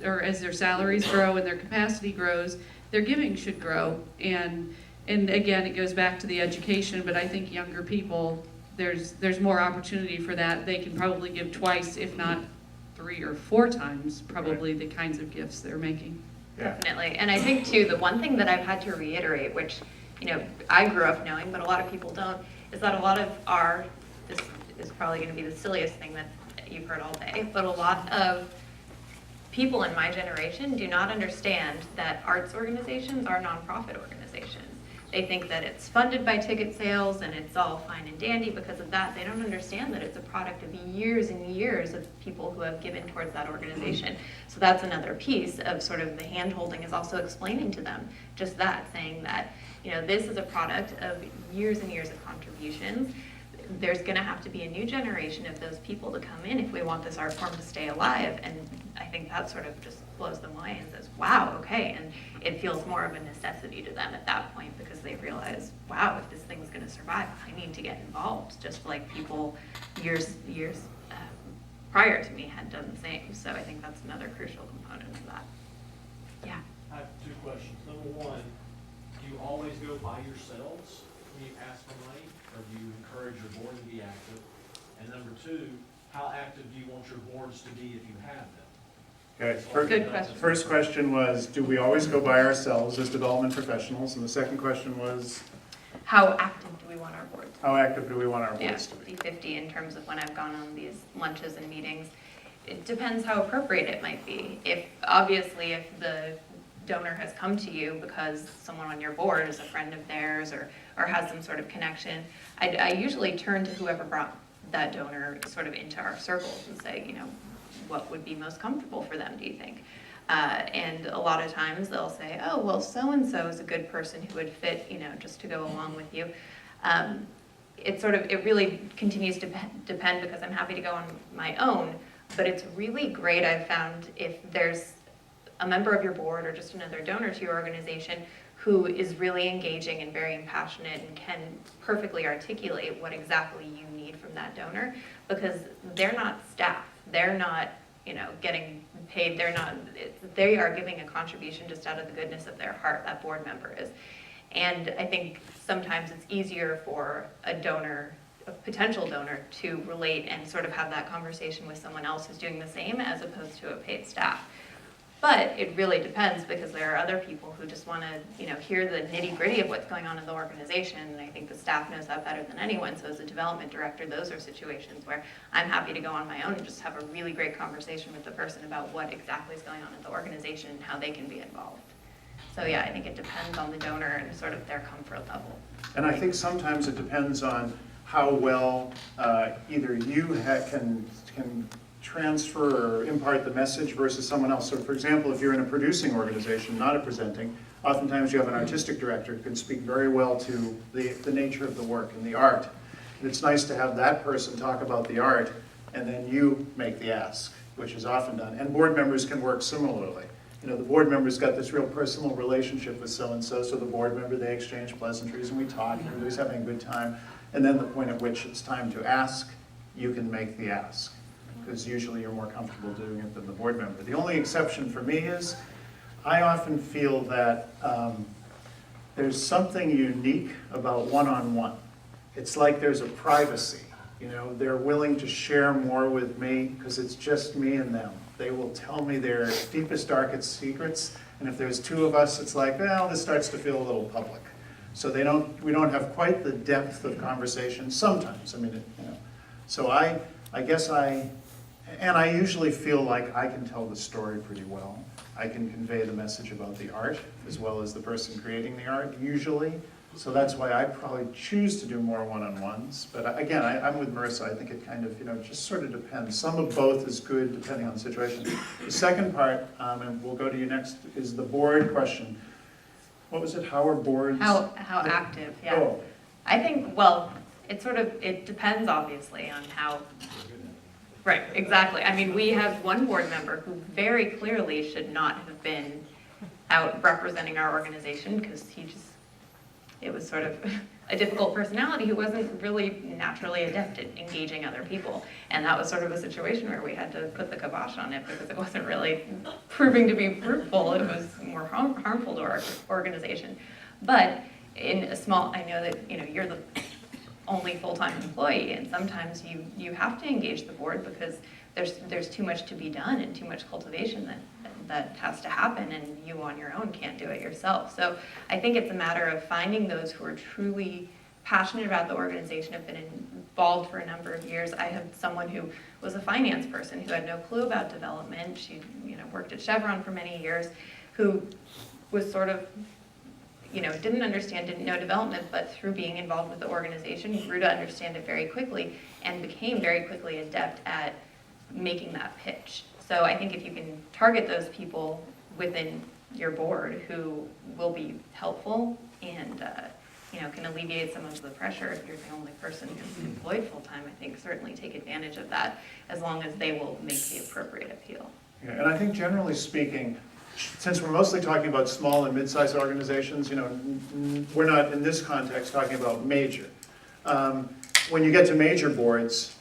S11: or as their salaries grow and their capacity grows, their giving should grow. And again, it goes back to the education, but I think younger people, there's more opportunity for that. They can probably give twice, if not 3 or 4 times, probably the kinds of gifts they're making.
S1: Yeah.
S2: Definitely. And I think too, the one thing that I've had to reiterate, which I grew up knowing, but a lot of people don't, is that a lot of this is probably going to be the silliest thing that you've heard all day, but a lot of people in my generation do not understand that arts organizations are nonprofit organizations. They think that it's funded by ticket sales and it's all fine and dandy because of that. They don't understand that it's a product of years and years of people who have given towards that organization. So that's another piece of sort of the hand-holding, is also explaining to them just that, saying that, this is a product of years and years of contributions. There's going to have to be a new generation of those people to come in if we want this art form to stay alive. And I think that sort of just blows them away and says, wow, okay. And it feels more of a necessity to them at that point, because they realize, wow, if this thing's going to survive, I need to get involved, just like people years prior to me had done the same. So I think that's another crucial component of that. Yeah.
S12: I have 2 questions. Number 1, do you always go by yourselves when you ask for money, or do you encourage your board to be active? And number 2, how active do you want your boards to be if you have them?
S1: Okay.
S2: Good question.
S1: First question was, do we always go by ourselves as development professionals? And the second question was,
S2: How active do we want our boards?
S1: how active do we want our
S2: Yeah,
S1: boards to be?
S2: 50-50 in terms of when I've gone on these lunches and meetings. It depends how appropriate it might be. If the donor has come to you because someone on your board is a friend of theirs or has some sort of connection, I usually turn to whoever brought that donor sort of into our circles and say, what would be most comfortable for them, do you think? And a lot of times they'll say, oh, well, so-and-so is a good person who would fit, just to go along with you. It really continues to depend, because I'm happy to go on my own, but it's really great, I've found, if there's a member of your board or just another donor to your organization who is really engaging and very passionate and can perfectly articulate what exactly you need from that donor, because they're not staff. They're not, getting paid. They are giving a contribution just out of the goodness of their heart, that board member is. And I think sometimes it's easier for a potential donor, to relate and sort of have that conversation with someone else who's doing the same, as opposed to a paid staff. But it really depends, because there are other people who just want to, hear the nitty-gritty of what's going on in the organization, and I think the staff knows that better than anyone. So as a development director, those are situations where I'm happy to go on my own and just have a really great conversation with the person about what exactly is going on in the organization and how they can be involved. So yeah, I think it depends on the donor and sort of their comfort level.
S1: And I think sometimes it depends on how well either you can transfer or impart the message versus someone else. So for example, if you're in a producing organization, not a presenting, oftentimes you have an artistic director who can speak very well to the nature of the work and the art. And it's nice to have that person talk about the art, and then you make the ask. which is often done. And board members can work similarly. You know, the board member's got this real personal relationship with so-and-so, so the board member, they exchange pleasantries and we talk, and everybody's having a good time. And then the point at which it's time to ask, you can make the ask. Because usually you're more comfortable doing it than the board member. The only exception for me is, I often feel that there's something unique about one-on-one. It's like there's a privacy. You know, they're willing to share more with me because it's just me and them. They will tell me their deepest, darkest secrets, and if there's two of us, it's like, well, this starts to feel a little public. So we don't have quite the depth of conversation sometimes. I mean, you know. So I guess I usually feel like I can tell the story pretty well. I can convey the message about the art as well as the person creating the art, usually. So that's why I probably choose to do more one-on-ones. But again, I'm with Marissa. I think it kind of, you know, just sort of depends. Some of both is good depending on the situation. The second part, and we'll go to you next, is the board question. What was it? How are boards?
S2: How active, yeah.
S1: Oh.
S2: I think, well, it depends obviously on how, right, exactly. I mean, we have one board member who very clearly should not have been out representing our organization because it was sort of a difficult personality who wasn't really naturally adept at engaging other people. And that was sort of a situation where we had to put the kibosh on it because it wasn't really proving to be fruitful. It was more harmful to our organization. But in a small, I know that, you know, you're the only full-time employee, and sometimes you have to engage the board because there's too much to be done and too much cultivation that has to happen, and you on your own can't do it yourself. So I think it's a matter of finding those who are truly passionate about the organization, have been involved for a number of years. I have someone who was a finance person who had no clue about development. She, you know, worked at Chevron for many years, who was sort of, you know, didn't know development, but through being involved with the organization, grew to understand it very quickly and became very quickly adept at making that pitch. So I think if you can target those people within your board who will be helpful and you know, can alleviate some of the pressure if you're the only person who's employed full-time, I think certainly take advantage of that as long as they will make the appropriate appeal.
S1: Yeah, and I think generally speaking, since we're mostly talking about small and mid-sized organizations, you know, we're not in this context talking about major. When you get to major boards,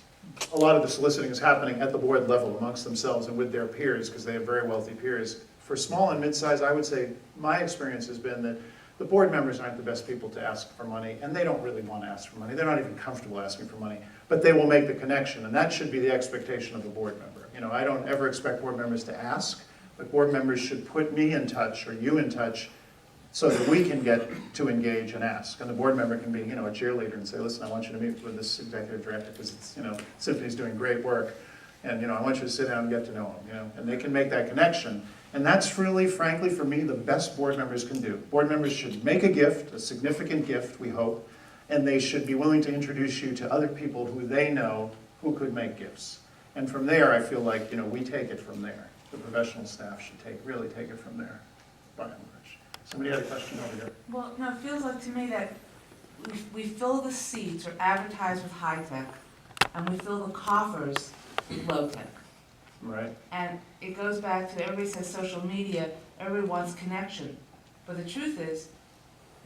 S1: a lot of the soliciting is happening at the board level amongst themselves and with their peers because they have very wealthy peers. For small and mid-sized, I would say my experience has been that the board members aren't the best people to ask for money, and they don't really want to ask for money. They're not even comfortable asking for money, but they will make the connection, and that should be the expectation of a board member. You know, I don't ever expect board members to ask, but board members should put me in touch or you in touch so that we can get to engage and ask. And the board member can be, you know, a cheerleader and say, listen, I want you to meet with this executive director because it's, you know, Symphony's doing great work. And, you know, I want you to sit down and get to know him, you know, and they can make that connection. And that's really, frankly, for me, the best board members can do. Board members should make a gift, a significant gift, we hope, and they should be willing to introduce you to other people who they know who could make gifts. And from there, I feel like, you know, we take it from there. The professional staff should really take it from there, by and large. Somebody had a question over here.
S13: Well, no, it feels like to me that we fill the seats or advertise with high tech, and we fill the coffers with low tech.
S1: Right.
S13: And it goes back to, everybody says social media, everybody wants connection. But the truth is,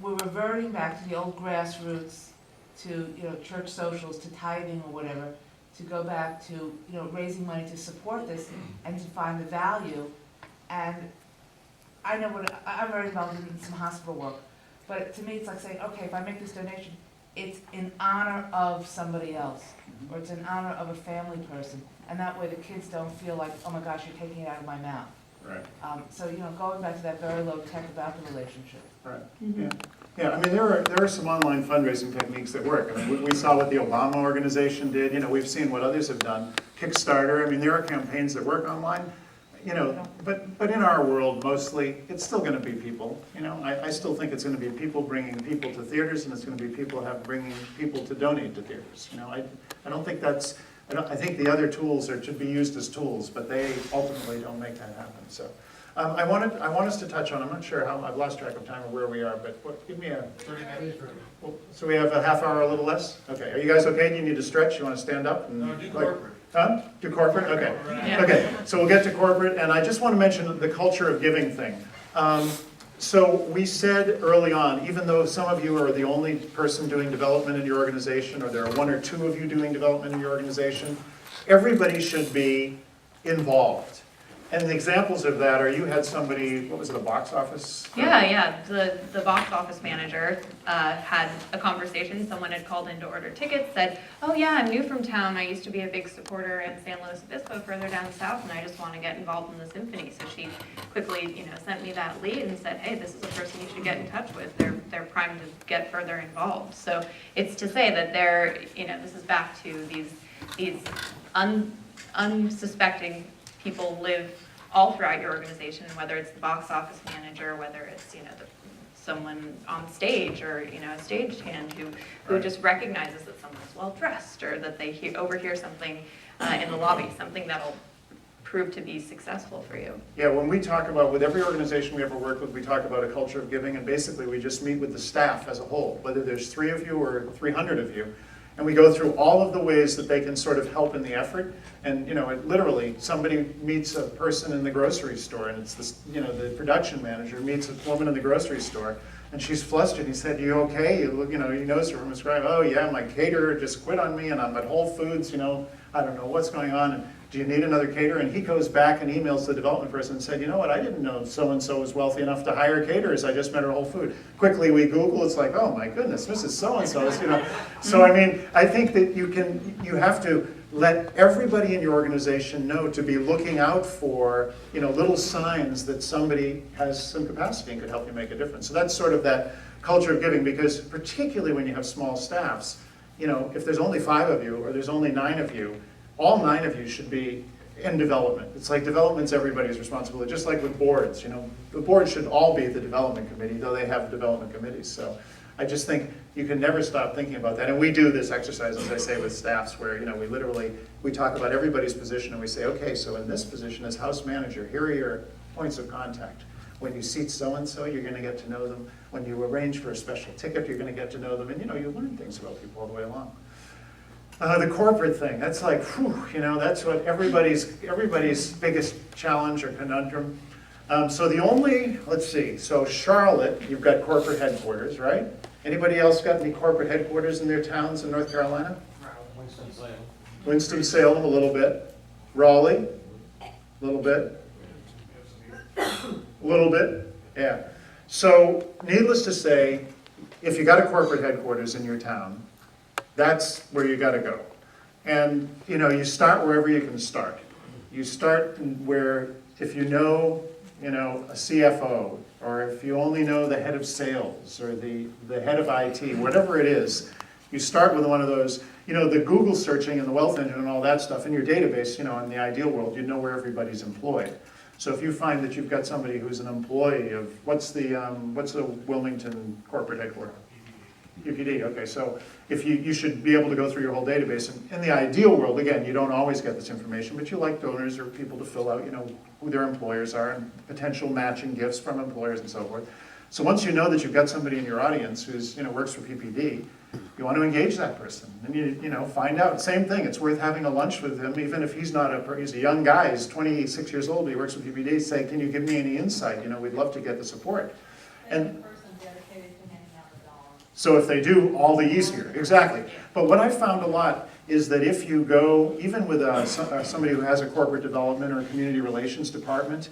S13: we're reverting back to the old grassroots, to, you know, church socials, to tithing or whatever, to go back to, you know, raising money to support this and to find the value. And I know I'm very involved in some hospital work, but to me it's like saying, okay, if I make this donation, it's in honor of somebody else, or it's in honor of a family person, and that way the kids don't feel like, oh my gosh, you're taking it out of my mouth.
S1: Right.
S13: So, you know, going back to that very low tech about the relationship.
S1: Right. Yeah. Yeah, I mean, there are some online fundraising techniques that work. I mean, we saw what the Obama organization did. You know, we've seen what others have done. Kickstarter, I mean, there are campaigns that work online. You know, but in our world, mostly, it's still going to be people. You know, I still think it's going to be people bringing people to theaters, and it's going to be people bringing people to donate to theaters. You know, I don't think that's. I think the other tools should be used as tools, but they ultimately don't make that happen. So, I want us to touch on. I'm not sure how I've lost track of time or where we are, but give me a 30 minutes. Well, so we have a half hour, a little less. Okay, are you guys okay? Do you need to stretch? You want to stand up? And,
S9: No, do corporate.
S1: Huh? Do corporate? Okay.
S11: Yeah.
S1: Okay, so we'll get to corporate, and I just want to mention the culture of giving thing. So we said early on, even though some of you are the only person doing development in your organization, or there are 1 or 2 of you doing development in your organization, everybody should be involved. And the examples of that are, you had somebody, what was it, a box office?
S2: Yeah, the box office manager had a conversation, someone had called in to order tickets, said, oh yeah, I'm new from town, I used to be a big supporter in San Luis Obispo further down south, and I just want to get involved in the symphony. So she quickly, sent me that lead and said, hey, this is a person you should get in touch with, they're primed to get further involved. So it's to say that this is back to these unsuspecting people live all throughout your organization, whether it's the box office manager, whether it's someone on stage, or a stagehand who
S1: Right.
S2: just recognizes that someone's well dressed, or that they overhear something in the lobby, something that'll prove to be successful for you.
S1: Yeah, when we talk about, with every organization we ever work with, we talk about a culture of giving, and basically we just meet with the staff as a whole, whether there's 3 of you or 300 of you, and we go through all of the ways that they can sort of help in the effort. And literally, somebody meets a person in the grocery store, and it's this, the production manager meets a woman in the grocery store, and she's flustered. He said, "You okay?" He knows her from his drive. "Oh yeah, my caterer just quit on me, and I'm at Whole Foods. I don't know what's going on. And do you need another caterer?" And he goes back and emails the development person and said, "You know what? I didn't know so-and-so was wealthy enough to hire caterers. I just met her at Whole Food." Quickly we Google, it's like, oh my goodness, Mrs. So-and-so's, So I think that you have to let everybody in your organization know to be looking out for, little signs that somebody has some capacity and could help you make a difference. So that's sort of that culture of giving, because particularly when you have small staffs, if there's only 5 of you or there's only 9 of you, all 9 of you should be in development. It's like development's everybody's responsibility, just like with boards. The board should all be the development committee, though they have development committees. So I just think you can never stop thinking about that. And we do this exercise, as I say, with staffs where, we talk about everybody's position, and we say, okay, so in this position as house manager, here are your points of contact. When you seat so-and-so, you're going to get to know them. When you arrange for a special ticket, you're going to get to know them. And, you learn things about people all the way along. The corporate thing, that's like, that's what everybody's biggest challenge or conundrum. So so Charlotte, you've got corporate headquarters, right? Anybody else got any corporate headquarters in their towns in North Carolina?
S12: Winston-Salem.
S1: Winston-Salem, a little bit. Raleigh, a little bit. A little bit, yeah. So needless to say, if you got a corporate headquarters in your town, that's where you got to go. And, you start wherever you can start. You start where, if you know, a CFO, or if you only know the head of sales, or the head of IT, whatever it is, you start with one of those, the Google searching and the wealth engine and all that stuff in your database, in the ideal world, you know where everybody's employed. So if you find that you've got somebody who's an employee of, what's the Wilmington corporate headquarters? UPD, okay, so if you should be able to go through your whole database. And in the ideal world, again, you don't always get this information, but you like donors or people to fill out, who their employers are and potential matching gifts from employers and so forth. So once you know that you've got somebody in your audience who's, works for PPD, you want to engage that person. And you find out, same thing, it's worth having a lunch with him, even if he's he's a young guy, he's 26 years old, he works for PPD, say, can you give me any insight? We'd love to get the support. And so if they do, all the easier, exactly. But what I've found a lot is that if you go, even with somebody who has a corporate development or a community relations department,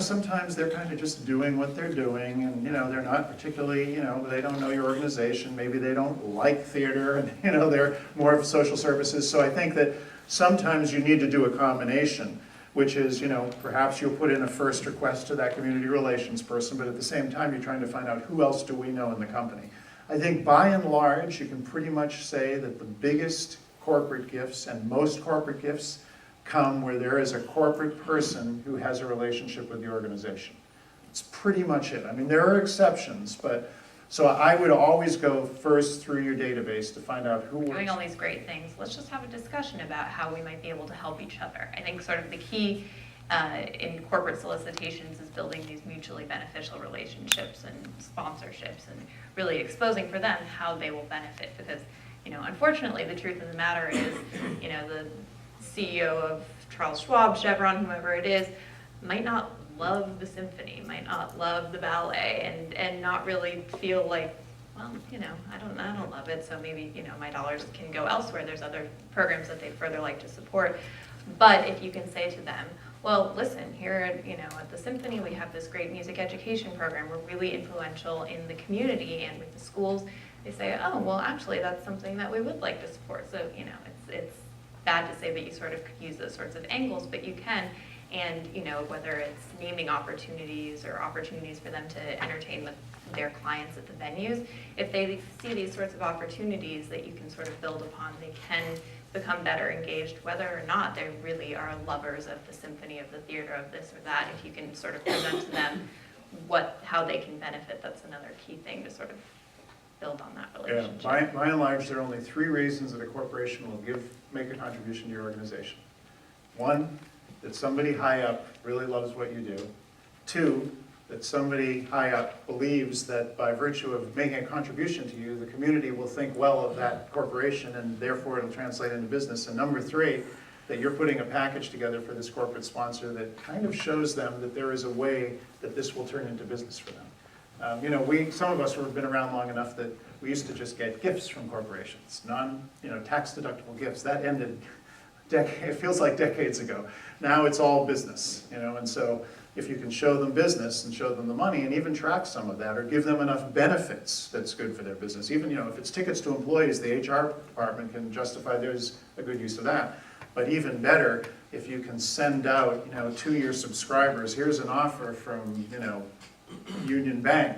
S1: sometimes they're kind of just doing what they're doing, and they're not particularly, they don't know your organization, maybe they don't like theater, and they're more of social services. So I think that sometimes you need to do a combination, which is, perhaps you'll put in a first request to that community relations person, but at the same time you're trying to find out who else do we know in the company. I think by and large, you can pretty much say that the biggest corporate gifts and most corporate gifts come where there is a corporate person who has a relationship with the organization. It's pretty much it. I mean, there are exceptions, but so I would always go first through your database to find out who
S2: We're doing
S1: works.
S2: all these great things. Let's just have a discussion about how we might be able to help each other. I think sort of the key in corporate solicitations is building these mutually beneficial relationships and sponsorships and really exposing for them how they will benefit, because unfortunately the truth of the matter is the CEO of Charles Schwab, Chevron, whoever it is, might not love the symphony, might not love the ballet, and not really feel like, well, you know, I don't love it, so maybe, you know, my dollars can go elsewhere. There's other programs that they'd further like to support. But if you can say to them, well, listen, here at, you know, at the Symphony, we have this great music education program. We're really influential in the community and with the schools. They say, oh, well, actually, that's something that we would like to support. So, you know, it's bad to say that you sort of could use those sorts of angles, but you can. And, you know, whether it's naming opportunities or opportunities for them to entertain with their clients at the venues, if they see these sorts of opportunities that you can sort of build upon, they can become better engaged, whether or not they really are lovers of the symphony, of the theater, of this or that. If you can sort of present to them how they can benefit, that's another key thing to sort of build on that relationship.
S1: Yeah, by and large, there are only 3 reasons that a corporation will make a contribution to your organization. 1, that somebody high up really loves what you do. 2, that somebody high up believes that by virtue of making a contribution to you, the community will think well of that corporation and therefore it'll translate into business. And number 3, that you're putting a package together for this corporate sponsor that kind of shows them that there is a way that this will turn into business for them. You know, some of us who have been around long enough that we used to just get gifts from corporations, tax-deductible gifts. That ended, it feels like decades ago. Now it's all business, you know, and so if you can show them business and show them the money and even track some of that or give them enough benefits that's good for their business. Even, you know, if it's tickets to employees, the HR department can justify there's a good use of that. But even better, if you can send out, you know, to your subscribers, here's an offer from, you know, Union Bank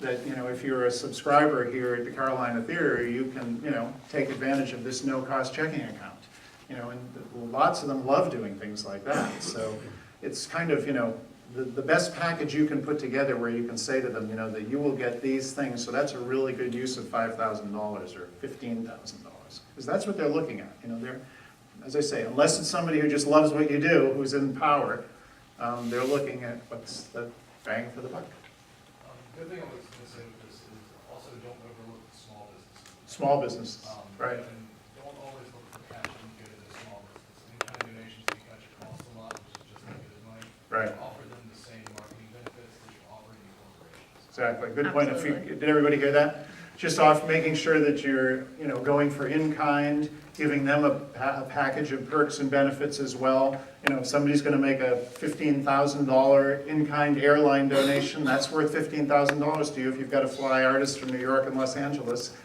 S1: that, you know, if you're a subscriber here at the Carolina Theater, you can, you know, take advantage of this no-cost checking account. You know, and lots of them love doing things like that. So it's kind of, you know, the best package you can put together where you can say to them, you know, that you will get these things. So that's a really good use of $5,000 or $15,000, because that's what they're looking at. You know, they're, as I say, unless it's somebody who just loves what you do, who's in power, they're looking at what's the bang for the buck.
S9: The good thing I was going to say with this is also don't overlook the small businesses.
S1: Small businesses, right.
S9: And don't always look for cash when you get into small business. Any kind of donations that you catch cost a lot, which is just as good as money.
S1: Right.
S9: Offer them the same marketing benefits that you're offering to corporations.
S1: Exactly. Good point.
S2: Absolutely.
S1: Did everybody hear that? Just off making sure that you're, you know, going for in-kind, giving them a package of perks and benefits as well. You know, if somebody's going to make a $15,000 in-kind airline donation, that's worth $15,000 to you if you've got to fly artists from New York and Los Angeles.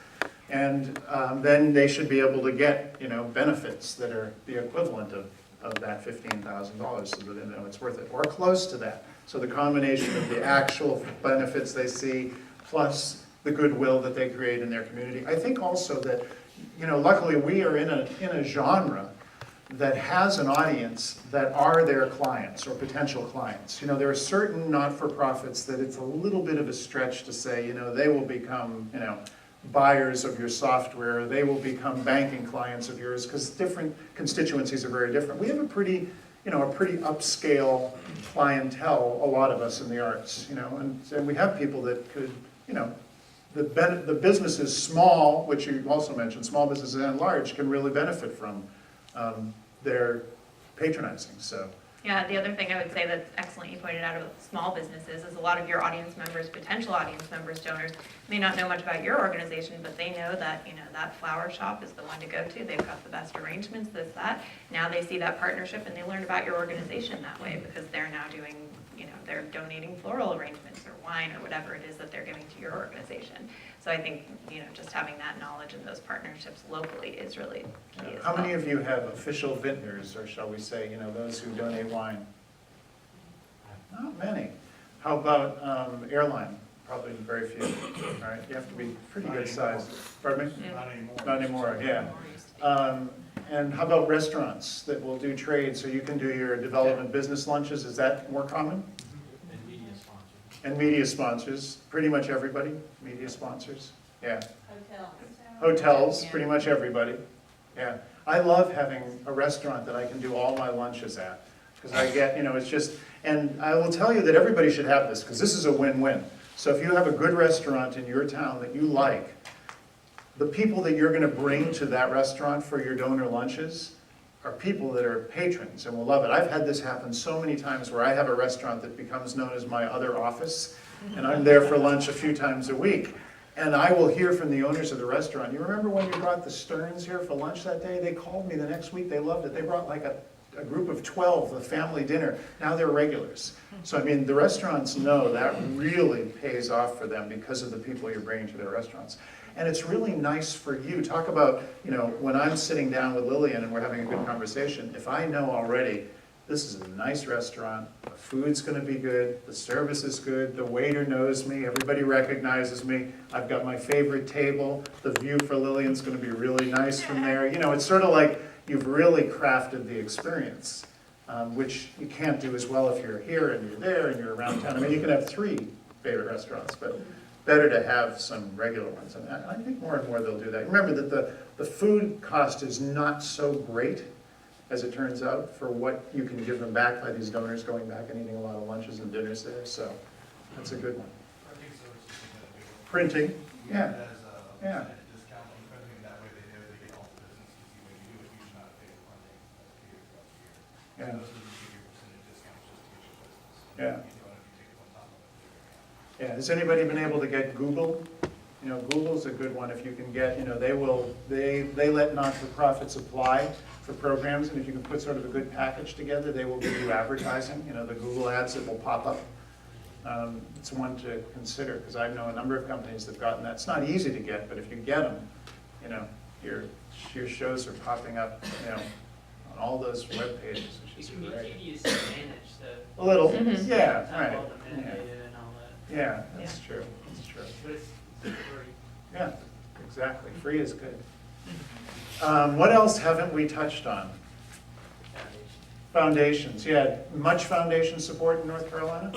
S1: And then they should be able to get, you know, benefits that are the equivalent of that $15,000 so that they know it's worth it, or close to that. So the combination of the actual benefits they see plus the goodwill that they create in their community. I think also that, you know, luckily we are in a genre that has an audience that are their clients or potential clients. You know, there are certain not-for-profits that it's a little bit of a stretch to say, you know, they will become, you know, buyers of your software, they will become banking clients of yours, because different constituencies are very different. We have a pretty upscale clientele, a lot of us in the arts, you know, and we have people that could, you know, the businesses small, which you also mentioned, small businesses and large, can really benefit from their patronizing, so.
S2: Yeah, the other thing I would say that's excellent you pointed out about small businesses is a lot of your audience members, potential audience members, donors, may not know much about your organization, but they know that, you know, that flower shop is the one to go to. They've got the best arrangements, this, that. Now they see that partnership and they learn about your organization that way because they're now doing, you know, they're donating floral arrangements or wine or whatever it is that they're giving to your organization. So I think, you know, just having that knowledge and those partnerships locally is really key as
S1: How
S2: well.
S1: many of you have official vintners, or shall we say, you know, those who donate wine? Not many. How about airline? Probably very few, right? You have to be pretty good size. Pardon me?
S9: Not anymore.
S1: Not anymore, yeah. And how about restaurants that will do trade, so you can do your development business lunches? Is that more common?
S12: And media sponsors.
S1: And media sponsors, pretty much everybody, media sponsors, yeah.
S10: Hotels.
S1: Hotels, pretty much everybody, yeah. I love having a restaurant that I can do all my lunches at, because I get, you know, it's just, and I will tell you that everybody should have this, because this is a win-win. So if you have a good restaurant in your town that you like, the people that you're going to bring to that restaurant for your donor lunches are people that are patrons and will love it. I've had this happen so many times where I have a restaurant that becomes known as my other office, and I'm there for lunch a few times a week. And I will hear from the owners of the restaurant, you remember when you brought the Stearns here for lunch that day? They called me the next week, they loved it. They brought like a group of 12, a family dinner. Now they're regulars. So I mean, the restaurants know that really pays off for them because of the people you're bringing to their restaurants. And it's really nice for you. Talk about, you know, when I'm sitting down with Lillian and we're having a good conversation, if I know already, this is a nice restaurant, the food's gonna be good, the service is good, the waiter knows me, everybody recognizes me, I've got my favorite table, the view for Lillian's gonna be really nice from there. You know, it's sort of like you've really crafted the experience, which you can't do as well if you're here and you're there and you're around town. I mean, you can have 3 favorite restaurants, but better to have some regular ones. And I think more and more they'll do that. Remember that the food cost is not so great, as it turns out, for what you can give them back by these donors going back and eating a lot of lunches and dinners there. So that's a good one. Printing, yeah. Yeah.
S9: Discount on printing, that way they know they get all the business, because when you do a huge amount of paper printing, that's year throughout the year.
S1: Yeah.
S9: So those are the bigger percentage discounts just to get your business.
S1: Yeah.
S9: You know, if you take it on top of it.
S1: Yeah, has anybody been able to get Google? You know, Google's a good one if you can get, you know, they let not-for-profits apply for programs, and if you can put sort of a good package together, they will give you advertising, you know, the Google ads that will pop up. It's one to consider, because I know a number of companies that have gotten that. It's not easy to get, but if you get them, you know, your shows are popping up, you know, on all those web pages, which is
S8: It can be
S1: great.
S8: tedious to manage the.
S1: A little,
S2: Mhm.
S1: yeah,
S8: Have
S1: right.
S8: all the
S1: Yeah.
S8: metadata and all that.
S1: Yeah, that's true, that's true.
S8: But it's free.
S1: Yeah, exactly, free is good. What else haven't we touched on? Foundations, yeah, much foundation support in North Carolina?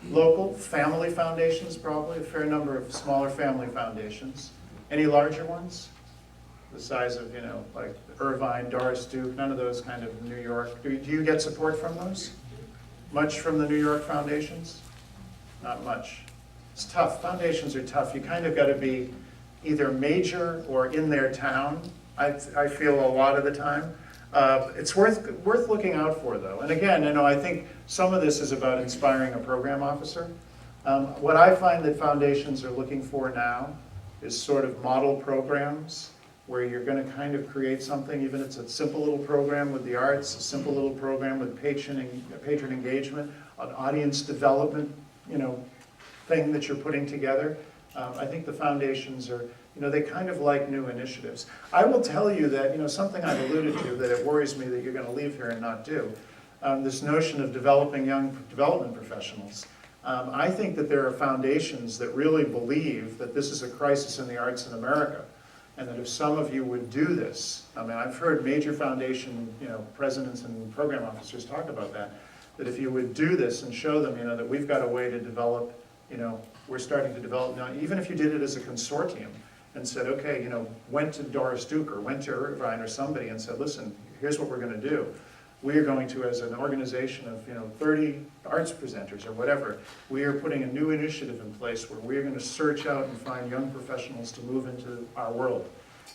S1: Local, family foundations probably, a fair number of smaller family foundations. Any larger ones? The size of, you know, like Irvine, Doris Duke, none of those kind of New York. Do you get support from those? Much from the New York foundations? Not much. It's tough, foundations are tough. You kind of got to be either major or in their town, I feel a lot of the time. It's worth looking out for though. And again, you know, I think some of this is about inspiring a program officer. What I find that foundations are looking for now is sort of model programs where you're going to kind of create something, even if it's a simple little program with the arts, a simple little program with patron engagement, an audience development, you know, thing that you're putting together. I think the foundations are, you know, they kind of like new initiatives. I will tell you that, you know, something I've alluded to that it worries me that you're going to leave here and not do, this notion of developing young development professionals. I think that there are foundations that really believe that this is a crisis in the arts in America, and that if some of you would do this, I mean, I've heard major foundation, you know, presidents and program officers talk about that if you would do this and show them, you know, that we've got a way to develop, you know, we're starting to develop now, even if you did it as a consortium and said, okay, you know, went to Doris Duke or went to Irvine or somebody and said, listen, here's what we're going to do. We are going to, as an organization of, you know, 30 arts presenters or whatever, we are putting a new initiative in place where we are going to search out and find young professionals to move into our world.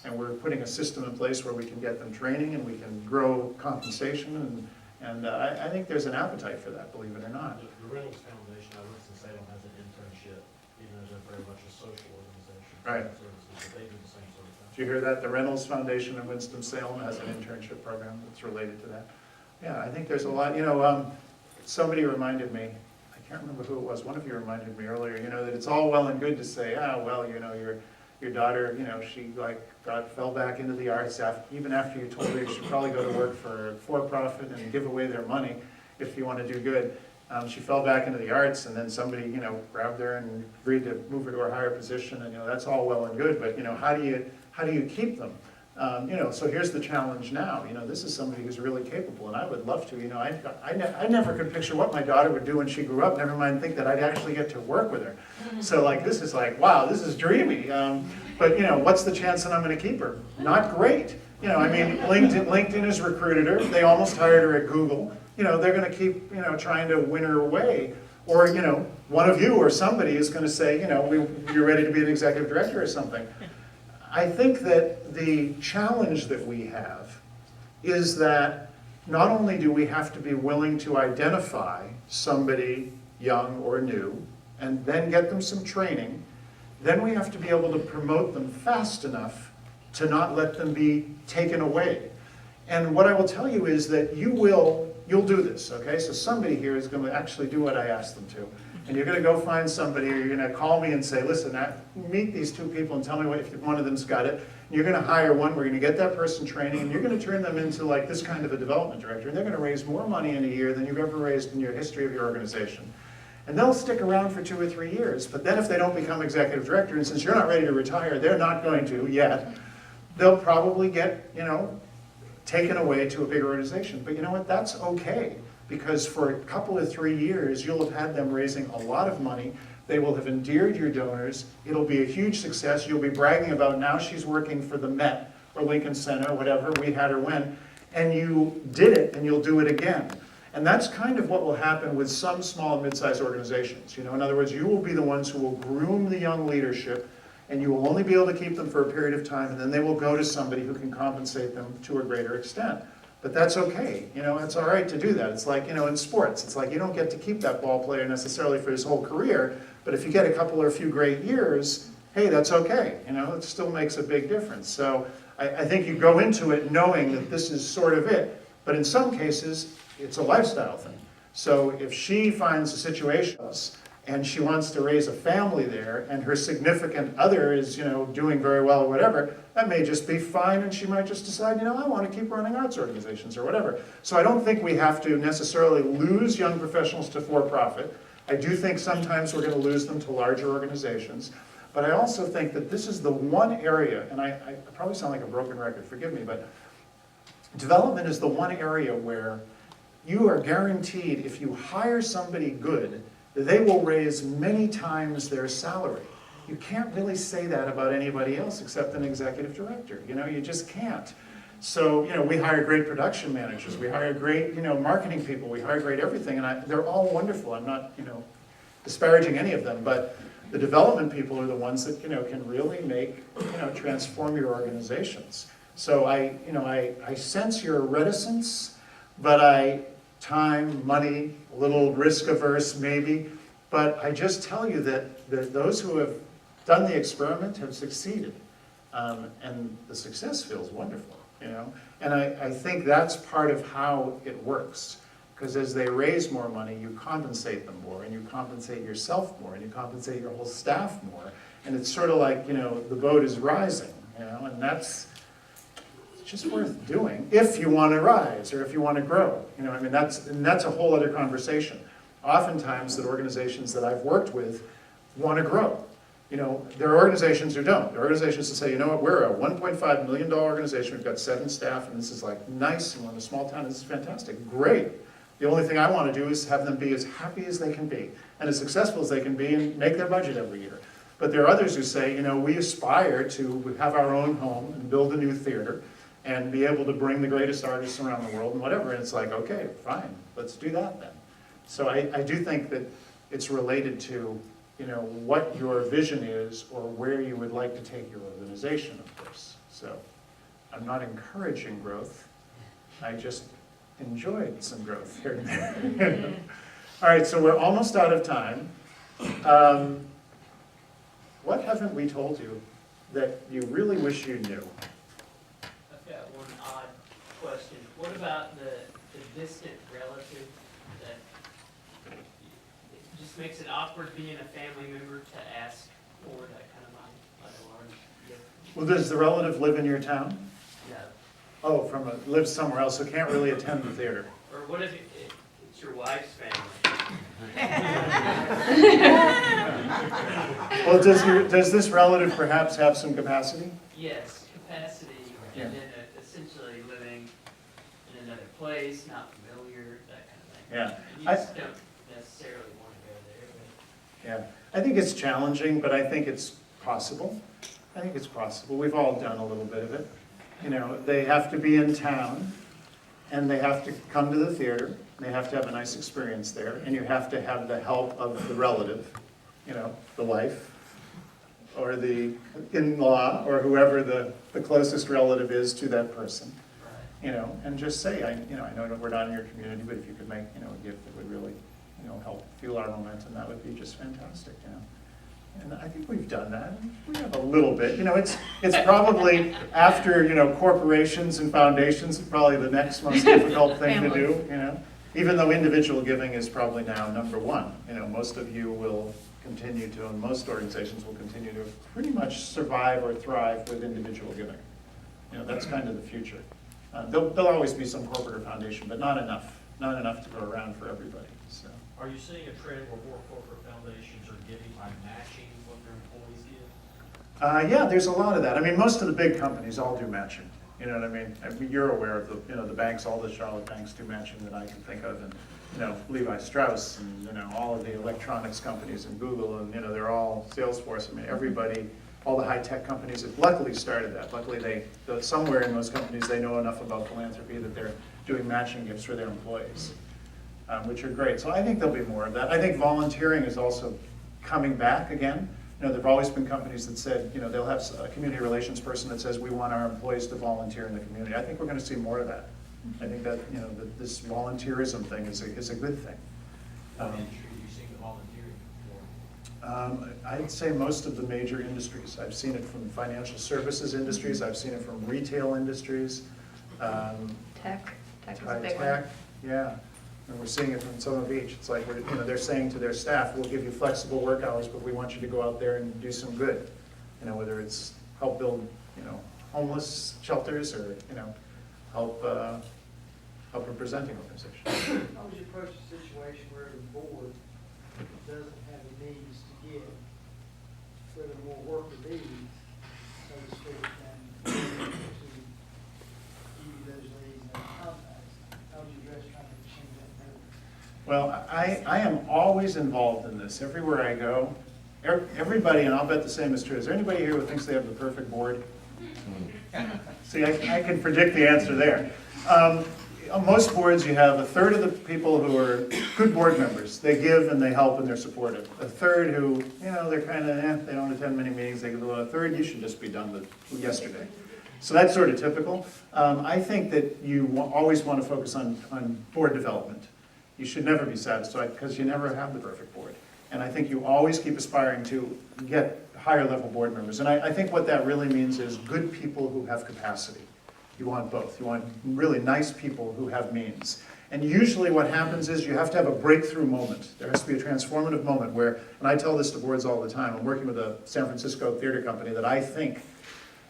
S1: And we're putting a system in place where we can get them training and we can grow compensation, and I think there's an appetite for that, believe it or not.
S12: The Reynolds Foundation, I Winston-Salem, has an internship, even though they're very much a social organization.
S1: Right.
S12: Services, but they do the same sort of thing.
S1: Did you hear that? The Reynolds Foundation in Winston-Salem has an internship program that's related to that. Yeah, I think there's a lot, you know, somebody reminded me, I can't remember who it was, one of you reminded me earlier, you know, that it's all well and good to say, well, you know, your daughter, you know, she like fell back into the arts even after you told her you should probably go to work for profit and give away their money if you want to do good. She fell back into the arts, and then somebody, you know, grabbed her and agreed to move her to a higher position, and, you know, that's all well and good, but, you know, how do you keep them? You know, so here's the challenge now. You know, this is somebody who's really capable, and I would love to. You know, I never could picture what my daughter would do when she grew up, never mind think that I'd actually get to work with her. So, like, this is like, wow, this is dreamy. But, you know, what's the chance that I'm going to keep her? Not great. You know, I mean, LinkedIn has recruited her. They almost hired her at Google. You know, they're going to keep, you know, trying to win her away. Or, you know, one of you or somebody is going to say, you know, you're ready to be an executive director or something. I think that the challenge that we have is that not only do we have to be willing to identify somebody young or new and then get them some training, then we have to be able to promote them fast enough to not let them be taken away. And what I will tell you is that you'll do this, okay? So somebody here is going to actually do what I asked them to. And you're going to go find somebody, or you're going to call me and say, listen, meet these two people and tell me if one of them's got it. And you're going to hire one, we're going to get that person training, and you're going to turn them into like this kind of a development director. And they're going to raise more money in a year than you've ever raised in your history of your organization. And they'll stick around for 2 or 3 years. But then if they don't become executive director, and since you're not ready to retire, they're not going to yet, they'll probably get, taken away to a big organization. But you know what, that's okay. Because for a couple of 3 years, you'll have had them raising a lot of money. They will have endeared your donors. It'll be a huge success. You'll be bragging about now she's working for the Met or Lincoln Center, whatever, we had her when. And you did it, and you'll do it again. And that's kind of what will happen with some small and mid-sized organizations. In other words, you will be the ones who will groom the young leadership, and you will only be able to keep them for a period of time, and then they will go to somebody who can compensate them to a greater extent. But that's okay, it's all right to do that. It's like, in sports, it's like you don't get to keep that ball player necessarily for his whole career, but if you get a couple or a few great years, hey, that's okay, it still makes a big difference. So I think you go into it knowing that this is sort of it, but in some cases, it's a lifestyle thing. So if she finds a situation and she wants to raise a family there, and her significant other is, doing very well or whatever, that may just be fine, and she might just decide, I want to keep running arts organizations or whatever. So I don't think we have to necessarily lose young professionals to for-profit. I do think sometimes we're going to lose them to larger organizations. But I also think that this is the one area, and I probably sound like a broken record, forgive me, but development is the one area where you are guaranteed, if you hire somebody good, they will raise many times their salary. You can't really say that about anybody else except an executive director. You just can't. So, we hire great production managers, we hire great, marketing people, we hire great everything, and they're all wonderful. I'm not, disparaging any of them, but the development people are the ones that, can really make, transform your organizations. So I sense your reticence, but time, money, a little risk averse maybe, but I just tell you that those who have done the experiment have succeeded, and the success feels wonderful, and I think that's part of how it works, because as they raise more money, you compensate them more, and you compensate yourself more, and you compensate your whole staff more, and it's sort of like, the boat is rising, and that's just worth doing if you want to rise or if you want to grow. That's a whole other conversation. Oftentimes, the organizations that I've worked with want to grow. There are organizations who don't. There are organizations that say, we're a $1.5 million organization, we've got 7 staff, and this is like nice, and we're in a small town, this is fantastic, great. The only thing I want to do is have them be as happy as they can be, and as successful as they can be, and make their budget every year. But there are others who say, we aspire to have our own home and build a new theater, and be able to bring the greatest artists around the world and whatever. And it's like, okay, fine, let's do that then. So I do think that it's related to, what your vision is or where you would like to take your organization, of course. So I'm not encouraging growth. I just enjoyed some growth here and there. All right, so we're almost out of time. What haven't we told you that you really wish you knew?
S8: Question. What about the distant relative that it just makes it awkward being a family member to ask for that kind of money, like a large gift?
S1: Well, does the relative live in your town?
S8: No.
S1: Oh, lives somewhere else, so can't really attend the theater.
S8: Or what if it's your wife's family?
S1: Well, does this relative perhaps have some capacity?
S8: Yes, capacity,
S1: Yeah.
S8: and then essentially living in another place, not familiar, that kind of thing.
S1: Yeah.
S8: You just don't necessarily want to go there.
S1: Yeah, I think it's challenging, but I think it's possible. I think it's possible. We've all done a little bit of it. They have to be in town, and they have to come to the theater. They have to have a nice experience there, and you have to have the help of the relative, the wife, or the in-law, or whoever the closest relative is to that person. and just say, I know we're not in your community, but if you could make, a gift that would really, help fuel our momentum, that would be just fantastic, And I think we've done that. We have a little bit. It's probably after, corporations and foundations, probably the next most difficult thing to do, Even though individual giving is probably now number one. Most of you will continue to, and most organizations will continue to pretty much survive or thrive with individual giving. That's kind of the future. There'll always be some corporate or foundation, but not enough. Not enough to go around for everybody, so.
S12: Are you seeing a trend where more corporate foundations are giving by matching what their employees give?
S1: Yeah, there's a lot of that. I mean, most of the big companies all do matching. You know what I mean? You're aware of the banks, all the Charlotte banks do matching that I can think of, and Levi Strauss, and all of the electronics companies, and Google, and they're all Salesforce. I mean, everybody, all the high tech companies have luckily started that. Luckily, somewhere in those companies they know enough about philanthropy that they're doing matching gifts for their employees, which are great. So I think there'll be more of that. I think volunteering is also coming back again. There have always been companies that said, they'll have a community relations person that says, we want our employees to volunteer in the community. I think we're going to see more of that. I think that, that this volunteerism thing is a good thing.
S12: What industry are you seeing the volunteering for?
S1: I'd say most of the major industries. I've seen it from financial services industries. I've seen it from retail industries.
S2: Tech is a big one.
S1: Tech, yeah. And we're seeing it from some of each. It's like, they're saying to their staff, we'll give you flexible work hours, but we want you to go out there and do some good. Whether it's help build, homeless shelters or, help a presenting organization.
S4: How would you approach a situation where the board doesn't have the means to give, where the more worker needs, so to speak, and to give you those leads and contacts? How would you address trying to change that narrative?
S1: Well, I am always involved in this. Everywhere I go, everybody, and I'll bet the same is true. Is there anybody here who thinks they have the perfect board? See, I can predict the answer there. On most boards, you have a third of the people who are good board members. They give and they help and they're supportive. A third who, they're kind of, they don't attend many meetings. They give a third, you should just be done with yesterday. So that's sort of typical. I think that you always want to focus on board development. You should never be satisfied because you never have the perfect board. And I think you always keep aspiring to get higher level board members. And I think what that really means is good people who have capacity. You want both. You want really nice people who have means. And usually what happens is you have to have a breakthrough moment. There has to be a transformative moment where, and I tell this to boards all the time, I'm working with a San Francisco theater company that I think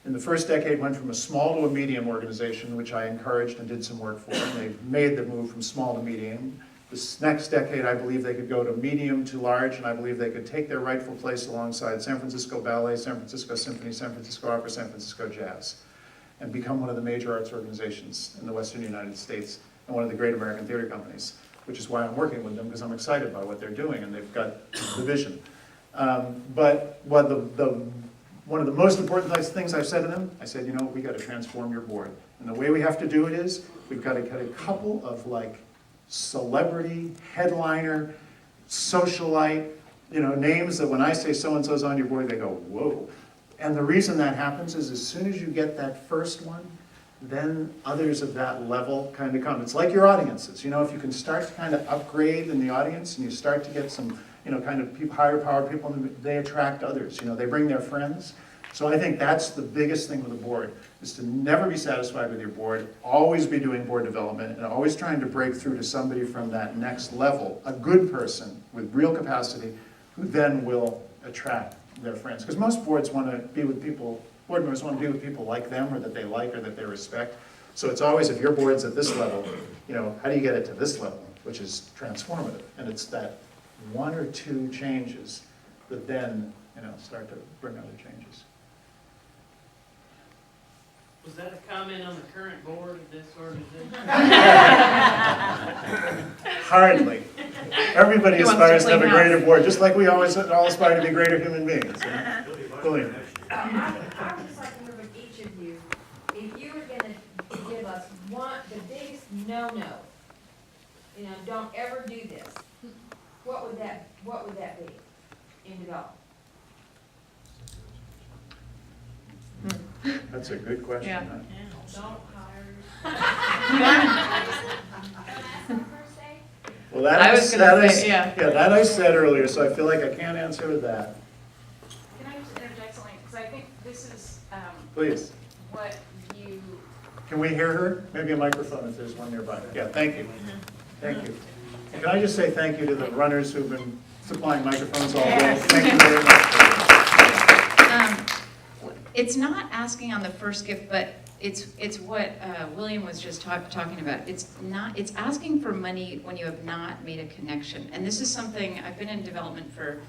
S1: in the first decade went from a small to a medium organization, which I encouraged and did some work for, and they made the move from small to medium. This next decade, I believe they could go to medium to large, and I believe they could take their rightful place alongside San Francisco Ballet, San Francisco Symphony, San Francisco Opera, San Francisco Jazz, and become one of the major arts organizations in the Western United States and one of the great American theater companies, which is why I'm working with them, because I'm excited by what they're doing, and they've got the vision. But one of the most important things I've said to them, I said, we got to transform your board. And the way we have to do it is, we've got to get a couple of celebrity, headliner, socialite, names that when I say so-and-so's on your board, they go, whoa. And the reason that happens is as soon as you get that first one, then others of that level kind of come. It's like your audiences. If you can start to kind of upgrade in the audience and you start to get some, kind of higher powered people, they attract others. They bring their friends. So I think that's the biggest thing with the board, is to never be satisfied with your board, always be doing board development, and always trying to break through to somebody from that next level, a good person with real capacity, who then will attract their friends. Because most boards want to be with people, board members want to be with people like them, or that they like, or that they respect. So it's always, if your board's at this level, how do you get it to this level, which is transformative? And it's that one or two changes that then, start to bring other changes.
S8: Was that a comment on the current board of this organization?
S1: Hardly. Everybody
S2: He wants
S1: aspires
S2: to
S1: to have a
S2: clean house.
S1: greater board, just like we always all aspire to be greater human beings. Believe me.
S5: I would just like to hear from each of you, if you were gonna give us the biggest no-no, don't ever do this, what would that be in development?
S1: That's a good question.
S2: Yeah.
S1: Huh?
S10: Don't hire.
S1: Well, that
S2: I was gonna
S1: that
S2: say, yeah.
S1: Yeah, that I said earlier, so I feel like I can't answer that.
S14: Can I just interject something? Because I think this is
S1: Please.
S14: what you,
S1: Can we hear her? Maybe a microphone if there's one nearby. Yeah, thank you. Thank you. And can I just say thank you to the runners who've been supplying microphones all day? Thank you very much.
S15: It's not asking on the first gift, but it's what William was just talking about. It's asking for money when you have not made a connection. And this is something, I've been in development for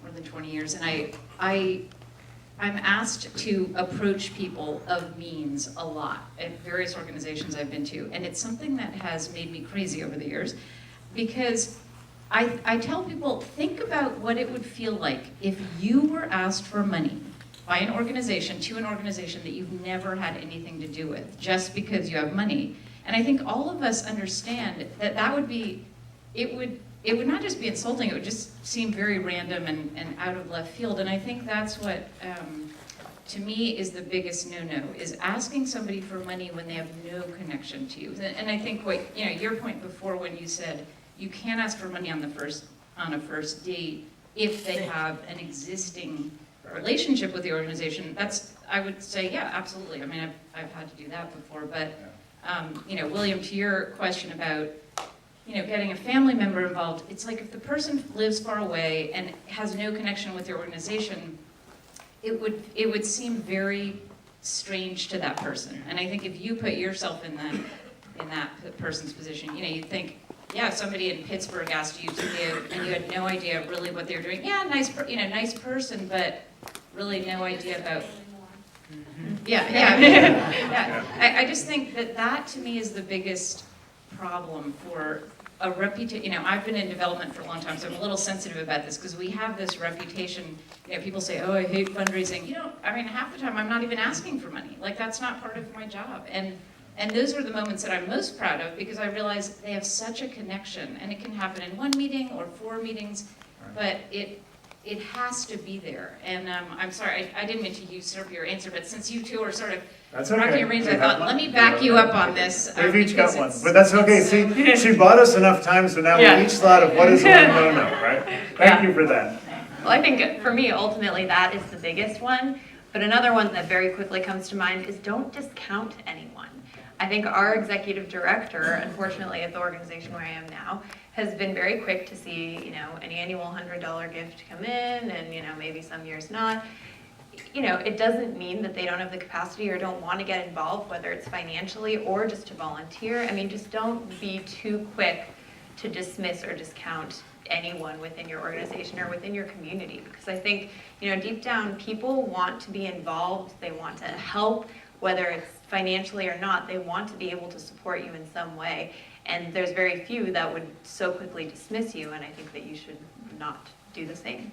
S15: more than 20 years, and I'm asked to approach people of means a lot at various organizations I've been to, and it's something that has made me crazy over the years, because I tell people, think about what it would feel like if you were asked for money by an organization to an organization that you've never had anything to do with, just because you have money. And I think all of us understand that that would be, it would not just be insulting, it would just seem very random and out of left field. And I think that's what, to me, is the biggest no-no, is asking somebody for money when they have no connection to you. And I think what, your point before when you said you can't ask for money on a first date if they have an existing relationship with the organization, I would say, yeah, absolutely. I mean, I've had to do that before, but, William, to your question about, getting a family member involved, it's like if the person lives far away and has no connection with your organization, it would seem very strange to that person. And I think if you put yourself in that person's position, you'd think, yeah, somebody in Pittsburgh asked you to give, and you had no idea really what they were doing. Yeah, nice person, but really no idea about. Yeah. I just think that to me is the biggest problem for a reputation. I've been in development for a long time, so I'm a little sensitive about this because we have this reputation. People say, "Oh, I hate fundraising." Half the time I'm not even asking for money. Like that's not part of my job. And those are the moments that I'm most proud of because I realize they have such a connection, and it can happen in one meeting or 4 meetings, but it has to be there. And I'm sorry, I didn't mean to usurp your answer, but since you two are sort of rocking your reins, I thought, let me back you up on this.
S1: We've each got one, but that's okay. See, she bought us enough time, so now we each thought of what is one no-no, right? Thank you for that.
S2: Well, I think for me, ultimately, that is the biggest one. But another one that very quickly comes to mind is don't discount anyone. I think our executive director, unfortunately at the organization where I am now, has been very quick to see, an annual $100 gift come in and, maybe some years not. It doesn't mean that they don't have the capacity or don't want to get involved, whether it's financially or just to volunteer. Just don't be too quick to dismiss or discount anyone within your organization or within your community. Because I think, deep down, people want to be involved, they want to help, whether it's financially or not, they want to be able to support you in some way. And there's very few that would so quickly dismiss you, and I think that you should not do the same.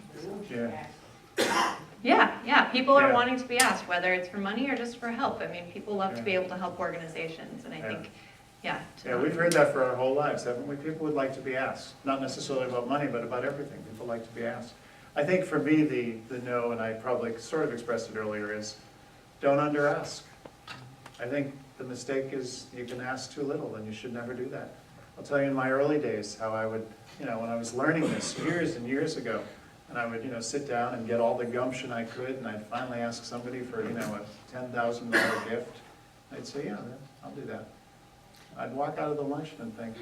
S2: Yeah, people are wanting to be asked, whether it's for money or just for help. People love to be able to help organizations, and I think,
S1: we've heard that for our whole lives, haven't we? People would like to be asked, not necessarily about money, but about everything. People like to be asked. I think for me, the no, and I probably sort of expressed it earlier, is don't under-ask. I think the mistake is you can ask too little, and you should never do that. I'll tell you in my early days how I would, when I was learning this years and years ago, and I would, sit down and get all the gumption I could, and I'd finally ask somebody for, a $10,000 gift. I'd say, yeah, I'll do that. I'd walk out of the luncheon and think,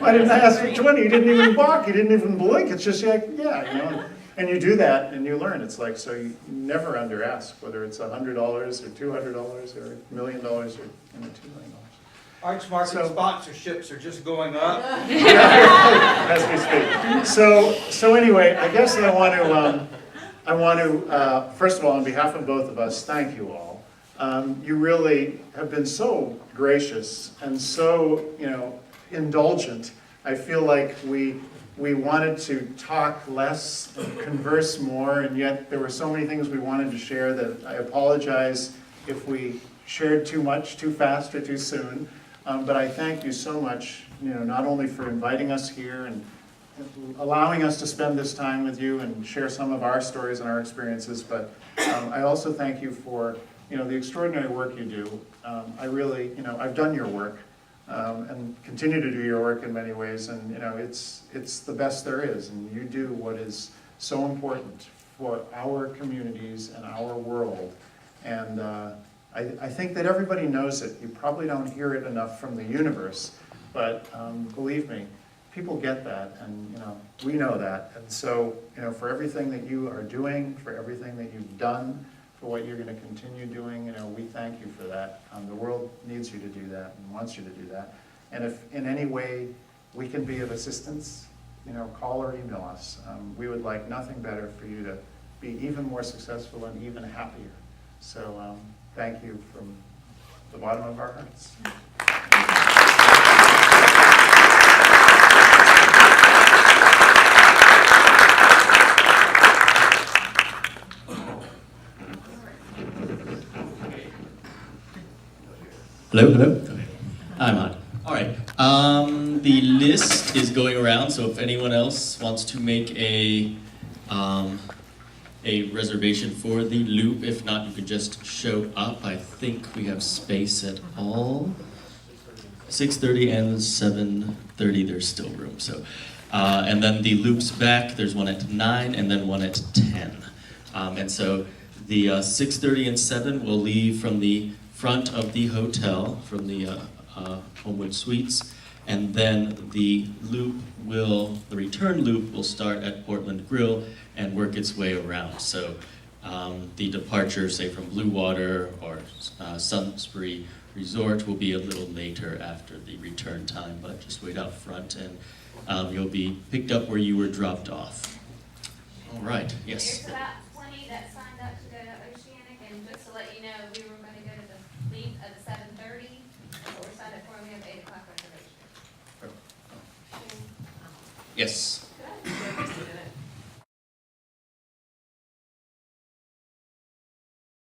S1: why didn't I ask for 20? You didn't even balk, you didn't even blink. It's just like, And you do that and you learn. It's like, so you never under ask, whether it's $100 or $200 or $1 million or $2 million.
S3: Arts Market sponsorships are just going up.
S1: As we speak. So anyway, I guess I want to, first of all, on behalf of both of us, thank you all. You really have been so gracious and so, indulgent. I feel like we wanted to talk less and converse more, and yet there were so many things we wanted to share that I apologize if we shared too much, too fast, or too soon. But I thank you so much, not only for inviting us here and allowing us to spend this time with you and share some of our stories and our experiences, but I also thank you for, the extraordinary work you do. I really, I've done your work. and continue to do your work in many ways. And you know, it's the best there is, and you do what is so important for our communities and our world. And I think that everybody knows it. You probably don't hear it enough from the universe, but believe me, people get that, and you know, we know that. And so, you know, for everything that you are doing, for everything that you've done, for what you're going to continue doing, you know, we thank you for that. The world needs you to do that and wants you to do that. And if in any way we can be of assistance, you know, call or email us. We would like nothing better for you to be even more successful and even happier. So thank you from the bottom of our hearts.
S16: Hello, hello. Okay. I'm on. All right. The list is going around, so if anyone else wants to make a reservation for the loop, if not, you can just show up. I think we have space at all 6:30 and 7:30. There's still room. So, and then the loop's back. There's one at 9 and then one at 10. And so the 6:30 and 7 will leave from the front of the hotel, from the Homewood Suites, and then the return loop will start at Portland Grill and work its way around. So the departure, say from Blue Water or Sunsbury Resort, will be a little later after the return time, but just wait out front and you'll be picked up where you were dropped off. All right, yes.
S7: There's about 20 that signed up to go to Oceanic, and just to let you know, we were going to go to the leave at 7:30, so we're signed up for, we have 8 o'clock reservation.
S16: Yes.